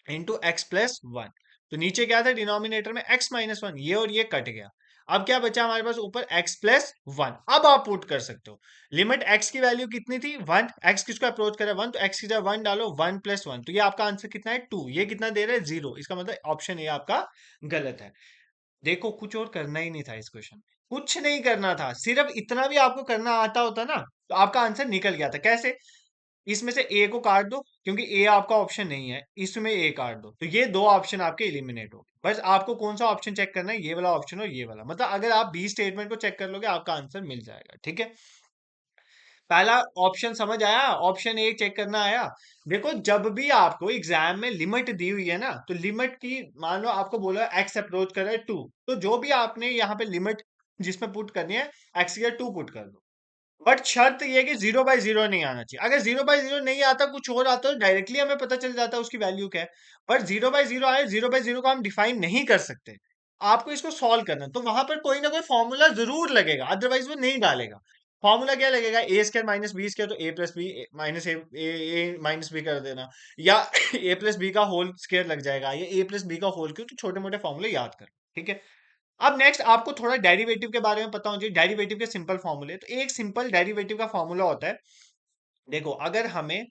इंटू x+1। तो नीचे क्या था डिनोमिनेटर में, x-1, ये और ये कट गया। अब क्या बचा हमारे पास ऊपर x+1। अब आप पुट कर सकते हो, लिमिट x की वैल्यू कितनी थी 1, x किसको अप्रोच करे 1, तो x की जगह 1 डालो, 1+1, तो ये आपका आंसर कितना है 2, ये कितना दे रहा है 0, इसका मतलब ऑप्शन ए आपका गलत है। देखो कुछ और करना ही नहीं था इस क्वेश्चन में, कुछ नहीं करना था, सिर्फ इतना भी आपको करना आता होता ना तो आपका आंसर निकल गया था। कैसे? इसमें से ए को काट दो, क्योंकि ए आपका ऑप्शन नहीं है, इसमें ए काट दो, तो ये दो ऑप्शन आपके एलिमिनेट हो गए। बस आपको कौन सा ऑप्शन चेक करना है, ये वाला ऑप्शन और ये वाला, मतलब अगर आप बी स्टेटमेंट को चेक कर लोगे आपका आंसर मिल जाएगा। ठीक है, पहला ऑप्शन समझ आया, ऑप्शन ए चेक करना आया। देखो जब भी आपको एग्जाम में लिमिट दी हुई है ना, तो लिमिट की, मान लो आपको बोला एक्स अप्रोच कर रहा है 2, तो जो भी आपने यहाँ पे लिमिट जिसमें पुट करनी है, एक्स की 2 पुट कर दो। बट शर्त ये है कि 0/0 नहीं आना चाहिए। अगर 0/0 नहीं आता, कुछ और आता, तो डायरेक्टली हमें पता चल जाता है उसकी वैल्यू क्या है। बट 0/0 आए, 0/0 को हम डिफाइन नहीं कर सकते। आपको इसको सॉल्व करना है, तो वहां पर कोई ना कोई फॉर्मूला जरूर लगेगा, अदरवाइज वो नहीं डालेगा। फॉर्मूला क्या लगेगा? ए स्क्वायर माइनस बी स्क्वायर, तो ए प्लस बी माइनस ए माइनस बी कर देना, या ए प्लस बी का होल स्क्वायर लग जाएगा, या ए प्लस बी का होल क्यों, तो छोटे मोटे फॉर्मूले याद कर। ठीक है। अब नेक्स्ट आपको थोड़ा डेरिवेटिव के बारे में पता होना चाहिए। डेरिवेटिव के सिंपल फॉर्मूले, तो एक सिंपल डेरिवेटिव का फॉर्मूला होता है। देखो, अगर हमें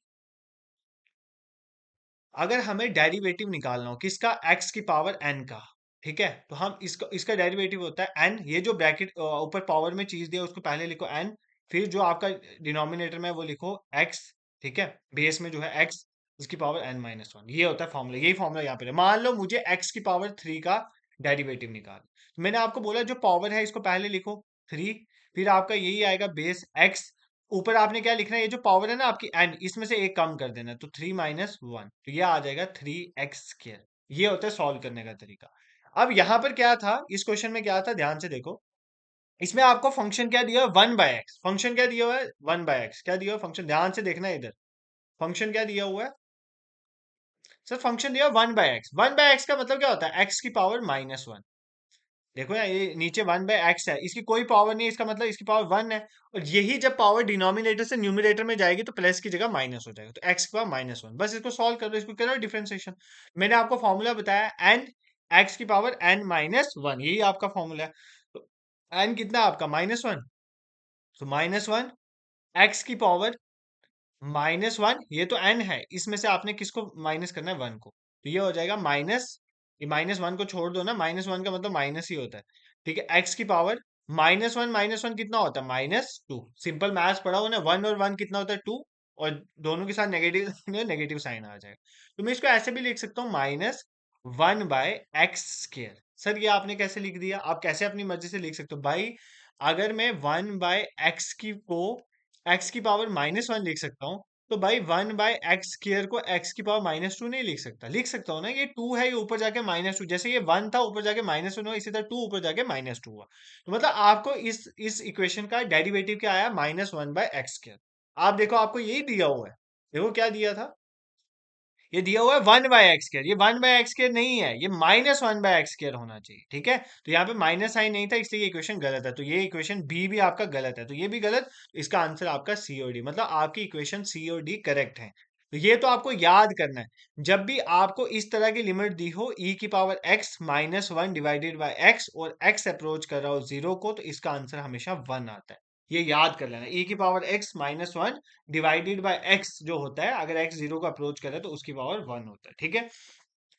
डेरिवेटिव निकालना हो किसका, एक्स की पावर एन का, ठीक है, तो हम इसका इसका डेरिवेटिव होता है एन। ये जो ब्रैकेट ऊपर पावर में चीज दिया उसको पहले लिखो एन, फिर जो आपका डिनोमिनेटर में है वो लिखो एक्स, ठीक है, बेस में जो है एक्स, इसकी पावर एन माइनस वन। ये होता है फॉर्मूला, यही फॉर्मूला यहाँ पे है। मान लो मुझे एक्स की पावर थ्री का डेरिवेटिव निकाल, तो मैंने आपको बोला जो पावर है इसको पहले लिखो थ्री, फिर आपका यही आएगा बेस एक्स, ऊपर आपने क्या लिखना है, ये जो पावर है ना आपकी एन, इसमें से एक कम कर देना, तो थ्री माइनस वन, तो ये आ जाएगा 3x²। ये होता है सॉल्व करने का तरीका। अब यहाँ पर क्या था, इस क्वेश्चन में क्या था, ध्यान से देखो। इसमें आपको फंक्शन क्या दिया है, 1/x। फंक्शन क्या दिया हुआ है, 1/x। क्या दिया हुआ फंक्शन, ध्यान से देखना है इधर। फंक्शन क्या दिया हुआ है सर, फंक्शन दिया 1/x। 1/x का मतलब क्या होता है, एक्स की पावर माइनस वन। देखो यार, ये नीचे 1/x है, इसकी कोई पावर नहीं है, इसका मतलब इसकी पावर वन है। और यही जब पावर डिनोमिनेटर से न्यूमरेटर में जाएगी तो प्लस की जगह माइनस हो जाएगा, तो एक्स की पावर माइनस वन। बस इसको सॉल्व कर दो, इसको करो डिफरेंशिएशन। मैंने आपको फॉर्मूला बताया एन, एक्स की पावर एन माइनस वन, यही आपका फॉर्मूला है। तो एन कितना है आपका, माइनस वन, तो माइनस वन एक्स की पावर माइनस वन, ये तो एन है, इसमें से आपने किसको माइनस करना है, वन को, तो ये हो जाएगा माइनस, ये माइनस वन को छोड़ दो ना, माइनस वन का मतलब माइनस ही होता है। ठीक है, एक्स की पावर माइनस वन कितना होता है, माइनस टू। सिंपल मैथ्स पढ़ा हो ना, वन और वन कितना होता है, टू, और दोनों के साथ नेगेटिव नेगेटिव साइन आ जाएगा। तो मैं इसको ऐसे भी लिख सकता हूँ, -1/x²। सर ये आपने कैसे लिख दिया, आप कैसे अपनी मर्जी से लिख सकते हो भाई। अगर मैं 1/x एक्स की पावर माइनस वन लिख सकता हूँ, तो भाई 1/x² को एक्स की पावर -2 नहीं लिख सकता, लिख सकता हूँ ना, ये टू है, ये ऊपर जाके -2, जैसे ये वन था ऊपर जाके -1 हुआ, इसी तरह टू ऊपर जाके -2 हुआ। तो मतलब आपको इस इक्वेशन का डेरिवेटिव क्या आया, -1/x²। आप देखो आपको यही दिया हुआ है, देखो क्या दिया था, ये दिया हुआ है 1/x²। ये 1/x² नहीं है, ये -1/x² होना चाहिए, ठीक है। तो यहाँ पे माइनस साइन नहीं था, इसलिए ये इक्वेशन गलत है, तो ये इक्वेशन बी भी आपका गलत है, तो ये भी गलत। इसका आंसर आपका सी और डी, मतलब आपकी इक्वेशन सी और डी करेक्ट है। तो ये तो आपको याद करना है, जब भी आपको इस तरह की लिमिट दी हो, ई की power x -1 divided by x, और एक्स अप्रोच कर रहा हो जीरो को, तो इसका आंसर हमेशा वन आता है। ये याद कर लेना, ई की power x -1 divided by x जो होता है, अगर एक्स जीरो को अप्रोच करे तो उसकी पावर वन होता है, ठीक है।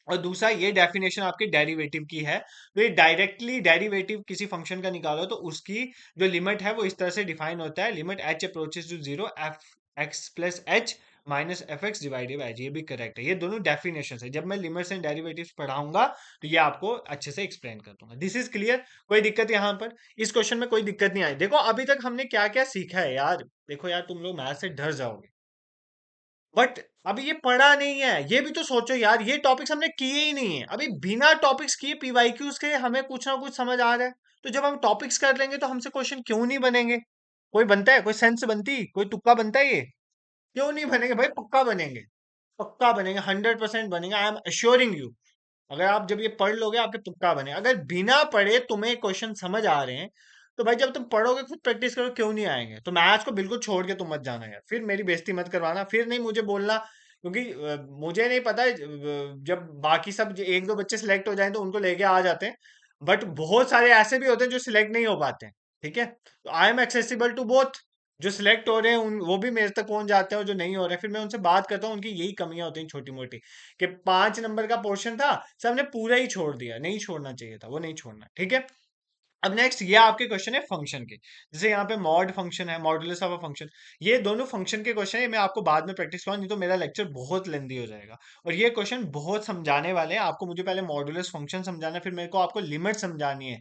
और दूसरा, ये डेफिनेशन आपके डेरिवेटिव की है, तो ये डायरेक्टली डेरिवेटिव किसी फंक्शन का निकालो तो उसकी जो लिमिट है वो इस तरह से डिफाइन होता है, limit H approaches to zero, F X plus H minus F X divided by H. ये भी करेक्ट है, ये दोनों डेफिनेशन है। जब मैं लिमिट्स एंड डेरिवेटिव्स पढ़ाऊंगा तो ये आपको अच्छे से एक्सप्लेन कर दूंगा। दिस इज क्लियर, कोई दिक्कत यहाँ पर, इस क्वेश्चन में कोई दिक्कत नहीं आई। देखो अभी तक हमने क्या क्या सीखा है यार, देखो यार तुम लोग मैथ से डर जाओगे, बट अभी ये पढ़ा नहीं है, ये भी तो सोचो यार, ये टॉपिक्स हमने किए ही नहीं है अभी। बिना टॉपिक्स किए पीवाईक्यूज के हमें कुछ ना कुछ समझ आ रहा है, तो जब हम टॉपिक्स कर लेंगे तो हमसे क्वेश्चन क्यों नहीं बनेंगे। कोई बनता है, कोई सेंस बनती, कोई तुक्का बनता है ये, क्यों नहीं बनेंगे भाई, पक्का बनेंगे, पक्का बनेंगे, 100% बनेंगे, आई एम अश्योरिंग यू। अगर आप जब ये पढ़ लोगे आपके तुक्का बने, अगर बिना पढ़े तुम्हें क्वेश्चन समझ आ रहे हैं, तो भाई जब तुम पढ़ोगे खुद प्रैक्टिस करो, क्यों नहीं आएंगे। तो मैथ्स को बिल्कुल छोड़ के तुम मत जाना यार, फिर मेरी बेइज्जती मत करवाना, फिर नहीं मुझे बोलना, क्योंकि मुझे नहीं पता जब बाकी सब एक दो बच्चे सिलेक्ट हो जाएं तो उनको लेके आ जाते हैं, बट बहुत सारे ऐसे भी होते हैं जो सिलेक्ट नहीं हो पाते हैं, ठीक है। तो I am accessible to both, जो सिलेक्ट हो रहे हैं वो भी मेरे तक पहुंच जाते हैं, और जो नहीं हो रहे फिर मैं उनसे बात करता हूँ, उनकी यही कमियां होती हैं छोटी मोटी, कि 5 नंबर का पोर्शन था, सबने पूरा ही छोड़ दिया, नहीं छोड़ना चाहिए था, वो नहीं छोड़ना, ठीक है। अब नेक्स्ट ये आपके क्वेश्चन है फंक्शन के, जैसे यहाँ पे मॉड फंक्शन है, मॉडुलस ऑफ अ फंक्शन। ये दोनों फंक्शन के क्वेश्चन है, मैं आपको बाद में प्रैक्टिस कराऊं, नहीं तो मेरा लेक्चर बहुत लेंदी हो जाएगा। और ये क्वेश्चन बहुत समझाने वाले हैं आपको, मुझे पहले मॉडुलस फंक्शन समझाना है, फिर मेरे को आपको लिमिट समझानी है,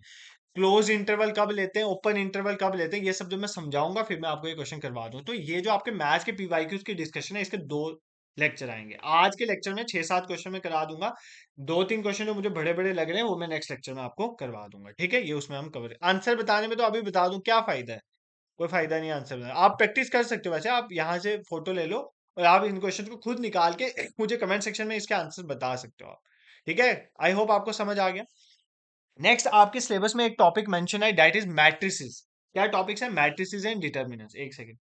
क्लोज इंटरवल कब लेते हैं, ओपन इंटरवल कब लेते हैं, ये सब जो मैं समझाऊंगा, फिर मैं आपको ये क्वेश्चन करवा दूं। तो ये जो आपके मैथ्स के पीवाईक्यूज की डिस्कशन है, इसके 2 लेक्चर आएंगे। आज के लेक्चर में 6-7 क्वेश्चन में करा दूंगा, 2-3 क्वेश्चन जो मुझे बड़े बड़े लग रहे हैं वो मैं नेक्स्ट लेक्चर में आपको करवा दूंगा, ठीक है। ये उसमें हम कवर, आंसर बताने में तो अभी बता दूं क्या फायदा है, कोई फायदा नहीं आंसर बनाने। आप प्रैक्टिस कर सकते हो, वैसे आप यहाँ से फोटो ले लो और आप इन क्वेश्चन को खुद निकाल के मुझे कमेंट सेक्शन में इसके आंसर बता सकते हो आप। ठीक है, आई होप आपको समझ आ गया। नेक्स्ट आपके सिलेबस में एक टॉपिक मेंशन है, दैट इज मैट्रिसेस। क्या टॉपिक्स है? Matrices and determinants. एक सेकंड।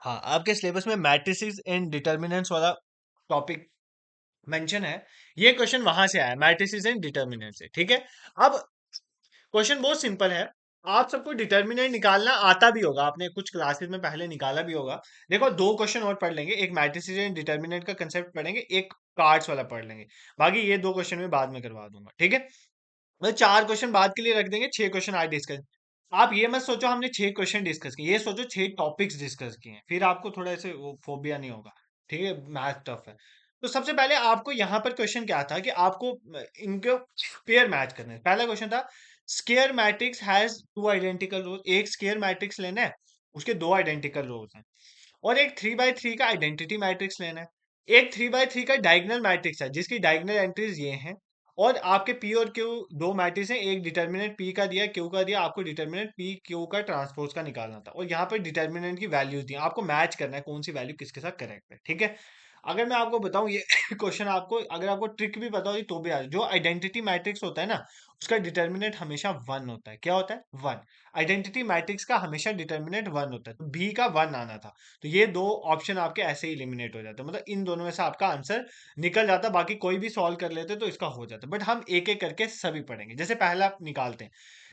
हाँ, आपके सिलेबस में मैट्रिसेस एंड डिटर्मिनेंट्स वाला टॉपिक मेंशन है। ये क्वेश्चन वहां से आया, मैट्रिसेस एंड डिटर्मिनेंट से। ठीक है, अब क्वेश्चन बहुत सिंपल है। आप सबको डिटर्मिनेंट निकालना आता भी होगा, आपने कुछ क्लासेस में पहले निकाला भी होगा। देखो, दो क्वेश्चन और पढ़ लेंगे, एक मैट्रिसेस एंड डिटर्मिनेंट का कंसेप्ट पढ़ेंगे, एक कार्ड्स वाला पढ़ लेंगे। बाकी ये दो क्वेश्चन में बाद में करवा दूंगा। ठीक है, मतलब चार क्वेश्चन बाद के लिए रख देंगे, छह क्वेश्चन आज डिस्कस। आप ये मत सोचो हमने छह क्वेश्चन डिस्कस किए, ये सोचो छह टॉपिक्स डिस्कस किए हैं, फिर आपको थोड़ा ऐसे वो फोबिया नहीं होगा। ठीक है, मैथ टफ है। तो सबसे पहले आपको यहाँ पर क्वेश्चन क्या था कि आपको इनको पेयर मैच करना है। पहला क्वेश्चन था, square matrix has two identical rows. एक स्केयर मैट्रिक्स लेना है, उसके दो आइडेंटिकल रोज हैं। और एक 3 by 3 का आइडेंटिटी मैट्रिक्स लेना है। एक 3 by 3 का डायगोनल मैट्रिक्स है जिसकी डायगोनल एंट्रीज ये हैं। और आपके पी और क्यू दो मैट्रिक्स हैं, एक डिटर्मिनेंट पी का दिया, क्यू का दिया, आपको डिटर्मिनेंट पी क्यू का ट्रांसपोज का निकालना था। और यहाँ पर डिटर्मिनेंट की वैल्यूज दी, आपको मैच करना है कौन सी वैल्यू किसके साथ करेक्ट है। ठीक है, अगर मैं आपको बताऊं ये क्वेश्चन, आपको अगर आपको ट्रिक भी पता होगी तो भी आ जाए। जो आइडेंटिटी मैट्रिक्स होता है ना, उसका डिटर्मिनेंट हमेशा वन होता है। क्या होता है? वन। आइडेंटिटी मैट्रिक्स का हमेशा डिटर्मिनेंट वन होता है, तो बी का वन आना था। तो ये दो ऑप्शन आपके ऐसे ही इलिमिनेट हो जाते हैं, मतलब इन दोनों में से आपका आंसर निकल जाता। बाकी कोई भी सॉल्व कर लेते तो इसका हो जाता, बट हम एक एक करके सभी पढ़ेंगे। जैसे पहला निकालते हैं,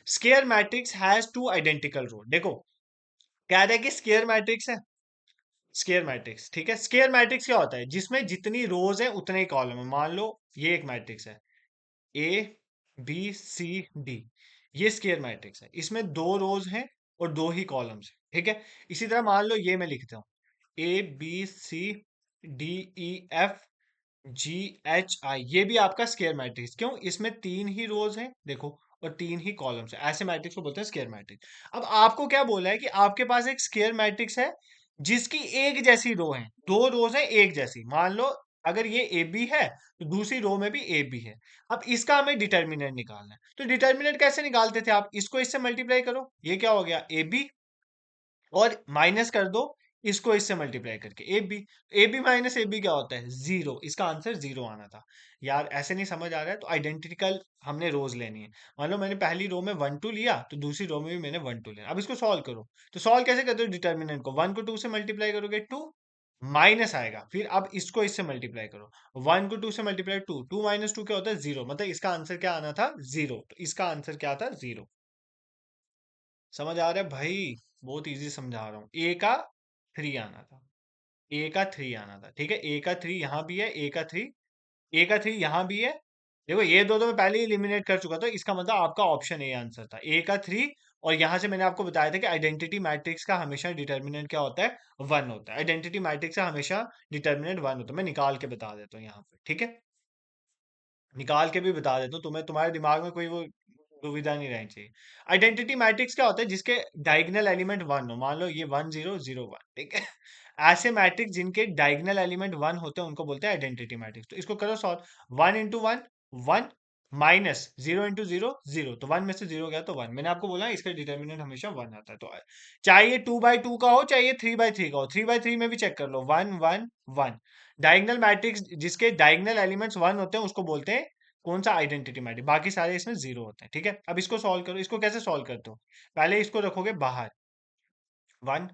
square matrix has two identical row. देखो, कह रहा है कि स्केयर मैट्रिक्स है, स्केयर मैट्रिक्स। ठीक है, स्केयर मैट्रिक्स क्या होता है? जिसमें जितनी रोज है उतने ही कॉलम है। मान लो ये एक मैट्रिक्स है, ए बी सी डी, ये स्केयर मैट्रिक्स है, इसमें दो रोज हैं और दो ही कॉलम्स हैं। ठीक है, इसी तरह मान लो ये मैं लिखता हूँ, A B C D E F G H I, ये भी आपका स्केयर मैट्रिक्स। क्यों? इसमें तीन ही रोज हैं, देखो, और तीन ही कॉलम्स हैं। ऐसे मैट्रिक्स को बोलते हैं स्केयर मैट्रिक्स। अब आपको क्या बोला है कि आपके पास एक स्केयर मैट्रिक्स है जिसकी एक जैसी रो है, दो रोज है एक जैसी। मान लो अगर ये ए बी है तो दूसरी रो में भी ए बी है। अब इसका हमें डिटर्मिनेंट निकालना है। तो डिटर्मिनेंट कैसे निकालते थे आप? इसको इससे मल्टीप्लाई करो, ये क्या हो गया? ए बी, और माइनस कर दो इसको इससे मल्टीप्लाई करके, A B. A B minus A B क्या होता है? जीरो। इसका आंसर जीरो आना था। यार ऐसे नहीं समझ आ रहा है तो आइडेंटिकल हमने रोज लेनी है। मान लो मैंने पहली रो में वन टू लिया तो दूसरी रो में भी मैंने वन टू लिया। अब इसको सॉल्व करो, तो सॉल्व कैसे करते हो? डिटर्मिनेंट को वन को टू से मल्टीप्लाई करोगे, टू माइनस आएगा, फिर अब इसको इससे मल्टीप्लाई करो, वन को टू से multiply, two, two minus two क्या होता है? जीरो। मतलब इसका आंसर क्या आना था? जीरो। तो इसका आंसर क्या था? जीरो। समझ आ रहा है भाई? बहुत इजी समझा रहा हूँ। ए का थ्री आना था, ए का थ्री आना था। ठीक है, ए का थ्री यहाँ भी है, ए का थ्री, ए का थ्री यहाँ भी है। देखो, ये दो तो मैं पहले ही एलिमिनेट कर चुका था, इसका मतलब आपका ऑप्शन ए आंसर था, ए का थ्री। और यहाँ से मैंने आपको बताया था कि आइडेंटिटी मैट्रिक्स का हमेशा डिटर्मिनेंट क्या होता है? वन होता है। आइडेंटिटी मैट्रिक्स का हमेशा डिटर्मिनेंट वन होता है। मैं निकाल के बता देता हूँ यहाँ पे। ठीक है, निकाल के भी बता देता हूँ तुम्हें, तुम्हारे दिमाग में कोई वो दुविधा नहीं रहनी चाहिए। आइडेंटिटी मैट्रिक्स क्या होता है? जिसके डायगोनल एलिमेंट वन हो। मान लो ये वन जीरो जीरो वन। ठीक है, ऐसे मैट्रिक्स जिनके डायगोनल एलिमेंट वन होते हैं उनको बोलते हैं आइडेंटिटी मैट्रिक्स। तो इसको करो solve, one into one, one, minus zero into zero, zero. तो वन में से जीरो गया तो वन। मैंने आपको बोला इसका डिटर्मिनेंट हमेशा वन आता है। तो चाहे ये टू बाई टू का हो, चाहे ये थ्री बाई थ्री का हो, थ्री बाई थ्री में भी चेक कर लो, one one one. Diagonal matrix जिसके डायगोनल एलिमेंट्स वन होते हैं उसको बोलते हैं कौन सा? Identity matrix. बाकी सारे इसमें जीरो होते हैं। ठीक है, अब इसको सॉल्व करो। इसको कैसे सॉल्व करते हो? पहले इसको रखोगे बाहर, वन।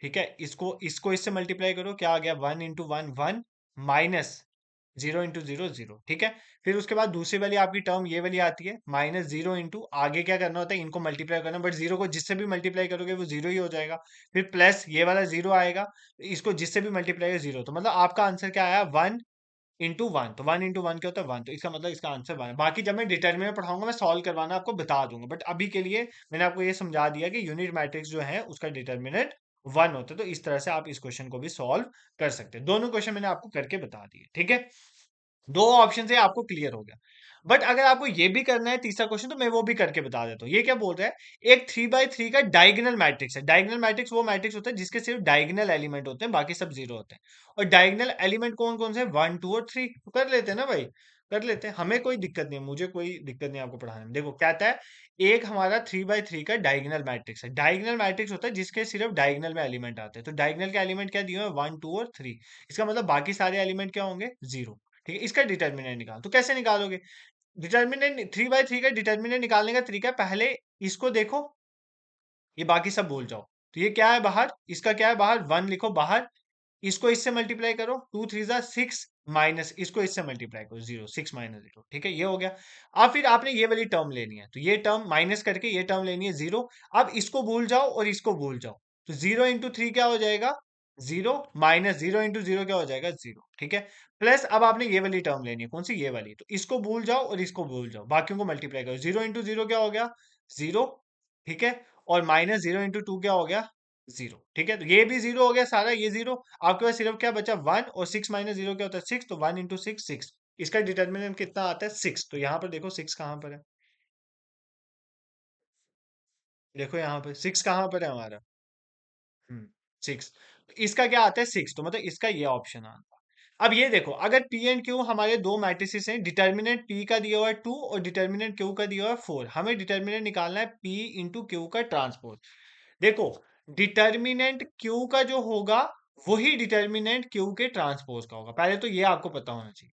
ठीक है, इसको इसको इससे मल्टीप्लाई करो, क्या आ गया? One into one, one, minus zero into zero, zero. ठीक है, फिर उसके बाद दूसरी वाली आपकी टर्म ये वाली आती है, माइनस जीरो इंटू, आगे क्या करना होता है? इनको मल्टीप्लाई करना, बट जीरो को जिससे भी मल्टीप्लाई करोगे वो जीरो ही हो जाएगा। फिर प्लस ये वाला जीरो आएगा, इसको जिससे भी मल्टीप्लाई जीरो। तो मतलब आपका आंसर क्या आया? One into one. तो वन इंटू वन क्या होता है? वन। तो इसका मतलब इसका आंसर वन है। बाकी जब मैं डिटर्मिनेंट पढ़ाऊंगा मैं सॉल्व करवाना आपको बता दूंगा, बट अभी के लिए मैंने आपको ये समझा दिया कि यूनिट मैट्रिक्स जो है उसका डिटर्मिनेंट वन होता है। तो इस तरह से आप इस क्वेश्चन को भी सॉल्व कर सकते हैं। दोनों क्वेश्चन मैंने आपको करके बता दिए। ठीक है, दो ऑप्शन से आपको क्लियर हो गया। बट अगर आपको ये भी करना है तीसरा क्वेश्चन, तो मैं वो भी करके बता देता हूँ। ये क्या बोल रहा है? एक थ्री बाई थ्री का डायगोनल मैट्रिक्स है। डायगोनल मैट्रिक्स वो मैट्रिक्स होता है जिसके सिर्फ डायगोनल एलिमेंट होते हैं, बाकी सब जीरो होते हैं। और डायगोनल एलिमेंट कौन कौन से? वन टू और थ्री। तो कर लेते हैं ना भाई, कर लेते हैं, हमें कोई दिक्कत नहीं है, मुझे कोई दिक्कत नहीं है आपको पढ़ाने में। देखो क्या कहता है, एक हमारा 3 बाई 3 का डायगोनल मैट्रिक्स है। डायगोनल मैट्रिक्स होता है जिसके सिर्फ डायगोनल में एलिमेंट आते हैं। तो डायगोनल के एलिमेंट क्या दिए हुए हैं, 1 2 और 3। इसका मतलब बाकी सारे एलिमेंट क्या होंगे, जीरो। ठीक है, इसका डिटर्मिनेंट निकाल। तो कैसे निकालोगे, डिटर्मिनेंट 3 बाई 3 का डिटर्मिनेंट निकालने का तरीका है, पहले इसको देखो, ये बाकी सब भूल जाओ। तो ये क्या है बाहर, इसका क्या है बाहर, 1 लिखो बाहर, इसको इससे मल्टीप्लाई करो, 2 3 जा 6, माइनस इसको इससे मल्टीप्लाई करो, 0 6 - 0। ठीक है, ये हो गया। अब फिर आपने ये वाली टर्म लेनी है, तो ये टर्म माइनस करके ये टर्म लेनी है 0। अब इसको भूल जाओ और इसको भूल जाओ, तो 0 × 3 क्या हो जाएगा, 0, माइनस 0 × 0 क्या हो जाएगा, 0। ठीक है, प्लस अब आपने ये वाली टर्म लेनी है, कौन सी, ये वाली। तो इसको भूल जाओ और इसको भूल जाओ, बाकियों को मल्टीप्लाई करो, 0 × 0 क्या हो गया, 0। ठीक है, और माइनस 0 × 2 क्या हो गया, 0। ठीक है, तो ये भी 0 हो गया सारा, ये 0। आपके पास सिर्फ क्या बचा, 1, और 6 - 0 क्या होता है, 6। तो 1 × 6 6। इसका डिटर्मिनेंट कितना आता है, 6। तो यहाँ पर देखो 6 कहाँ पर है, देखो यहाँ पर 6 कहाँ पर है हमारा, 6। इसका क्या आता है, 6। तो मतलब इसका ये ऑप्शन आता है। अब ये देखो, अगर पी एंड क्यू हमारे दो मैट्रिसेस हैं, डिटर्मिनेंट पी का दिया हुआ है 2 और डिटर्मिनेंट क्यू का दिया हुआ है 4, हमें डिटर्मिनेंट निकालना है पी इंटू क्यू का ट्रांसपोज। देखो, डिटर्मिनेंट क्यू का जो होगा वही डिटर्मिनेंट क्यू के ट्रांसपोज का होगा, पहले तो ये आपको पता होना चाहिए।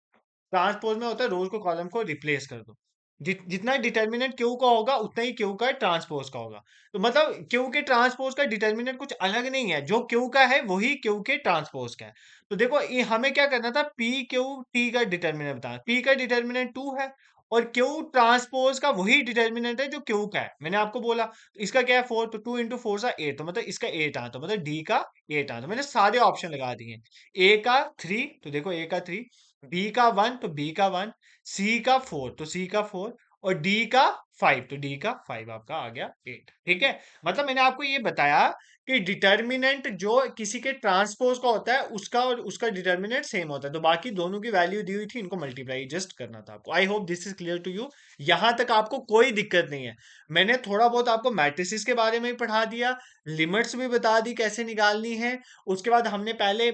ट्रांसपोज में होता है रोज को कॉलम को रिप्लेस कर दो, जितना डिटर्मिनेंट क्यू का होगा उतना ही क्यू का ट्रांसपोज का होगा। तो मतलब क्यू के ट्रांसपोज का डिटर्मिनेंट कुछ अलग नहीं है, जो क्यू का है वही क्यू के ट्रांसपोज का है। तो देखो ये हमें क्या करना था, पी क्यू टी का डिटर्मिनेंट बताना। पी का डिटर्मिनेंट 2 है, और क्यू ट्रांसपोज का वही डिटर्मिनेंट है जो क्यू का है, मैंने आपको बोला। तो इसका क्या है, 4। तो 2 × 4 = 8, तो मतलब इसका 8 आता, मतलब डी का 8 आता। मैंने सारे ऑप्शन लगा दिए, ए का 3, तो देखो ए का 3, बी का 1, तो बी का 1, सी का 4, तो सी का 4, और डी का 5, तो डी का 5 आपका आ गया 8। ठीक है, मतलब मैंने आपको ये बताया कि डिटर्मिनेंट जो किसी के ट्रांसपोज का होता है उसका और उसका डिटर्मिनेंट सेम होता है। तो बाकी दोनों की वैल्यू दी हुई थी, इनको मल्टीप्लाई जस्ट करना था आपको। I hope this is clear to you, यहां तक आपको कोई दिक्कत नहीं है। मैंने थोड़ा बहुत आपको मैट्रिसेस के बारे में भी पढ़ा दिया, लिमिट्स भी बता दी कैसे निकालनी है। उसके बाद हमने पहले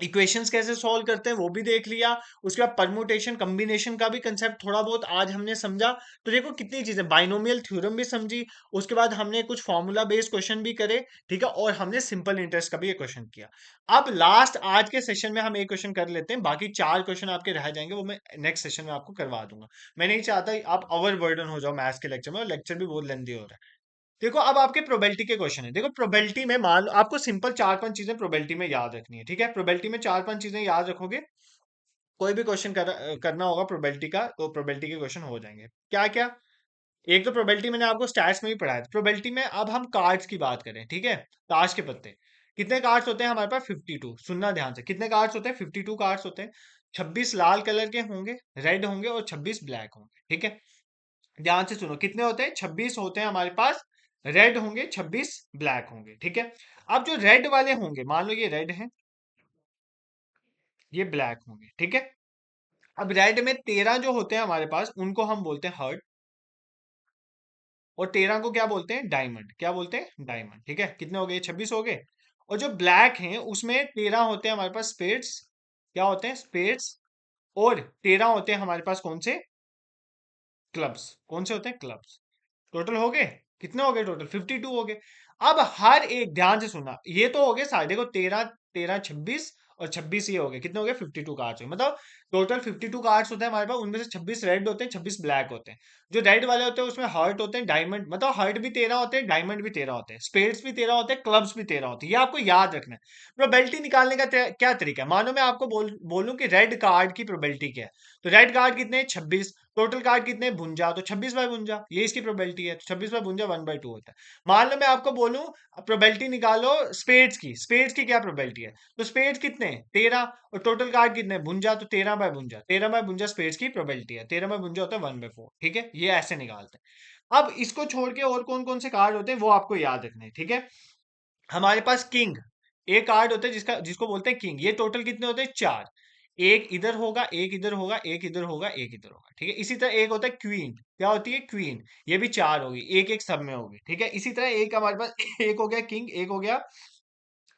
इक्वेशंस कैसे सॉल्व करते हैं वो भी देख लिया। उसके बाद परमुटेशन कॉम्बिनेशन का भी कंसेप्ट थोड़ा बहुत आज हमने समझा। तो देखो कितनी चीजें, बाइनोमियल थ्योरम भी समझी। उसके बाद हमने कुछ फॉर्मूला बेस्ड क्वेश्चन भी करे, ठीक है, और हमने सिंपल इंटरेस्ट का भी एक क्वेश्चन किया। अब लास्ट आज के सेशन में हम एक क्वेश्चन कर लेते हैं, बाकी 4 क्वेश्चन आपके रह जाएंगे, वो मैं नेक्स्ट सेशन में आपको करवा दूंगा। मैं नहीं चाहता आप ओवर बर्डन हो जाओ मैथ्स के लेक्चर में, और लेक्चर भी बहुत लेंदी हो रहा है। देखो अब आपके प्रोबेबिलिटी के क्वेश्चन है। देखो प्रोबेबिलिटी में मान लो आपको सिंपल 4 5 चीजें प्रोबेबिलिटी में याद रखनी है, ठीक है। प्रोबेबिलिटी में 4 5 चीजें याद रखोगे, कोई भी क्वेश्चन करना होगा प्रोबेबिलिटी का, तो प्रोबेबिलिटी के क्वेश्चन हो जाएंगे। क्या क्या, एक तो प्रोबेबिलिटी मैंने आपको स्टैट्स में भी पढ़ाया था। प्रोबेबिलिटी में अब हम कार्ड्स की बात करें, ठीक है, ताश के पत्ते। कितने कार्ड्स होते हैं हमारे पास, 52। सुनना ध्यान से, कितने कार्ड्स होते हैं, 52 कार्ड्स होते हैं। 26 लाल कलर के होंगे, रेड होंगे, और 26 ब्लैक होंगे, ठीक है। ध्यान से सुनो, कितने होते हैं, 26 होते हैं हमारे पास, रेड होंगे, 26 ब्लैक होंगे, ठीक है। अब जो रेड वाले होंगे, मान लो ये रेड है, ये ब्लैक होंगे, ठीक है। अब रेड में 13 जो होते हैं हमारे पास, उनको हम बोलते हैं हर्ट, और 13 को क्या बोलते हैं, डायमंड। क्या बोलते हैं, डायमंड, ठीक है। कितने हो गए, 26 हो गए। और जो ब्लैक हैं उसमें 13 होते हैं हमारे पास स्पेड्स, क्या होते हैं, स्पेड्स। और 13 होते हैं हमारे पास कौन से, क्लब्स। कौन से होते हैं, क्लब्स। टोटल हो गए, कितने हो गए टोटल, 52 हो गए। अब हर एक, ध्यान से सुनना, ये तो हो गए सारे, देखो 13 13 26 और 26 ये हो गए, कितने हो गए, 52 कार्ड्स हो गए। मतलब टोटल 52 कार्ड्स होते हैं हमारे पास, उनमें से 26 रेड होते हैं, 26 ब्लैक होते हैं। जो रेड वाले होते हैं उसमें हर्ट होते हैं, डायमंड, मतलब हर्ट भी 13 होते हैं, डायमंड भी 13 होते हैं, स्पेड्स भी 13 होते हैं, क्लब्स भी 13 होते हैं। ये आपको याद रखना है। प्रोबेबिलिटी निकालने का क्या तरीका है, मानो मैं आपको बोलूं कि रेड कार्ड की प्रोबेबिलिटी क्या है। तो रेड कार्ड कितने, 26। टोटल कार्ड कितने, 52, तो 26/52 ये इसकी प्रोबेबिलिटी है। तो 26/52 1/2 होता है। मान लो मैं आपको बोलूं प्रोबेबिलिटी निकालो स्पेड्स की, स्पेड्स की क्या प्रोबेबिलिटी है, तो स्पेड्स कितने, 13, और टोटल कार्ड कितने, 52, तो 13/52, 13/52 स्पेड्स की प्रोबेबिलिटी है। 13/52 होता है 1/4, ठीक है। ये ऐसे निकालते हैं। अब इसको छोड़ के और कौन कौन से कार्ड होते हैं वो आपको याद रखने हैं, ठीक है। हमारे पास किंग, एक कार्ड होता है जिसको बोलते हैं किंग। ये टोटल कितने होते हैं, 4। एक इधर होगा, एक इधर होगा, एक इधर होगा, एक इधर होगा, ठीक है। इसी तरह एक होता है क्वीन, क्या होती है, क्वीन। ये भी 4 होगी, एक एक सब में होगी, ठीक है। इसी तरह एक हमारे पास एक हो गया किंग, एक हो गया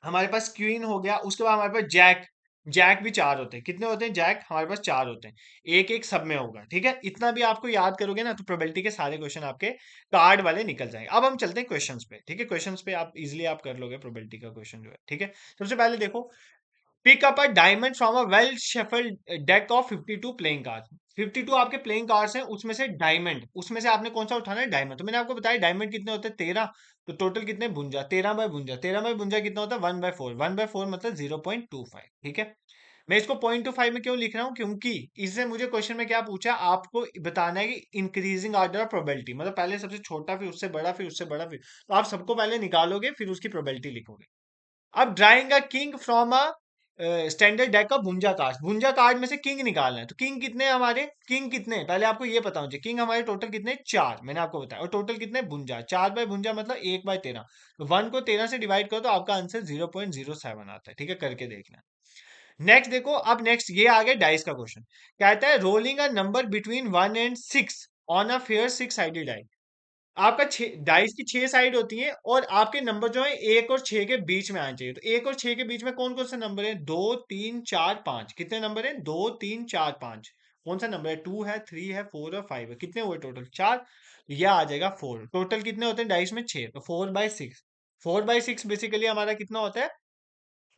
हमारे पास क्वीन हो गया। उसके बाद हमारे पास जैक, जैक भी चार होते हैं, कितने होते हैं जैक हमारे पास चार होते हैं, एक एक सब में होगा, ठीक है, इतना भी आपको याद करोगे ना तो प्रोबेबिलिटी के सारे क्वेश्चन आपके कार्ड वाले निकल जाएंगे। अब हम चलते हैं क्वेश्चंस पे, ठीक है, क्वेश्चंस पे आप इजीली आप कर लोगे प्रोबेबिलिटी का क्वेश्चन जो है, ठीक है। सबसे पहले देखो, pick up a diamond from a well shuffled deck of 52 playing card. 52 आपके प्लेइंग कार्ड्स हैं, उसमें से डायमंड, उसमें से आपने कौन सा उठाना है, डायमंड। तो मैंने आपको बताया डायमंड कितने होते हैं 13, तो टोटल कितने भुंजा, 13/भुंजा, 13/भुंजा कितना होता है 1/4, 1/4 मतलब 0.25, ठीक है। मैं इसको 0.25 में क्यों लिख रहा हूँ, क्योंकि इससे मुझे क्वेश्चन में क्या पूछा, आपको बताना है कि इंक्रीजिंग ऑर्डर ऑफ प्रोबेबिलिटी, मतलब पहले सबसे छोटा फिर उससे बड़ा फिर उससे बड़ा फिर, तो आप सबको पहले निकालोगे फिर उसकी प्रोबेबिलिटी लिखोगे। अब drawing a king from a standard deck of भुंजा कार्ड, भुंजा कार्ड में से किंग निकालना है, तो किंग कितने हैं हमारे, किंग कितने हैं पहले आपको ये पता होना चाहिए, किंग हमारे टोटल कितने हैं? चार, मैंने आपको बताया, और टोटल कितने भुंजा, 4/भुंजा मतलब 1/13, तो 1 को 13 से डिवाइड करो तो आपका आंसर 0.07 आता है, ठीक है, करके देखना। नेक्स्ट देखो, अब नेक्स्ट ये आ गया डाइस का क्वेश्चन, कहता है rolling a number between 1 and 6 on a fair 6 sided die. आपका डाइस की 6 साइड होती है और आपके नंबर जो है 1 और 6 के बीच में आने चाहिए, तो 1 और 6 के बीच में कौन कौन से नंबर है, 2 3 4 5, कितने नंबर है, 2 3 4 5, कौन सा नंबर है, 2 है 3 है 4 और 5 है, कितने हुए टोटल, चार, यह आ जाएगा 4। टोटल कितने होते हैं डाइस में, 6, तो 4/6, 4/6 बेसिकली हमारा कितना होता है,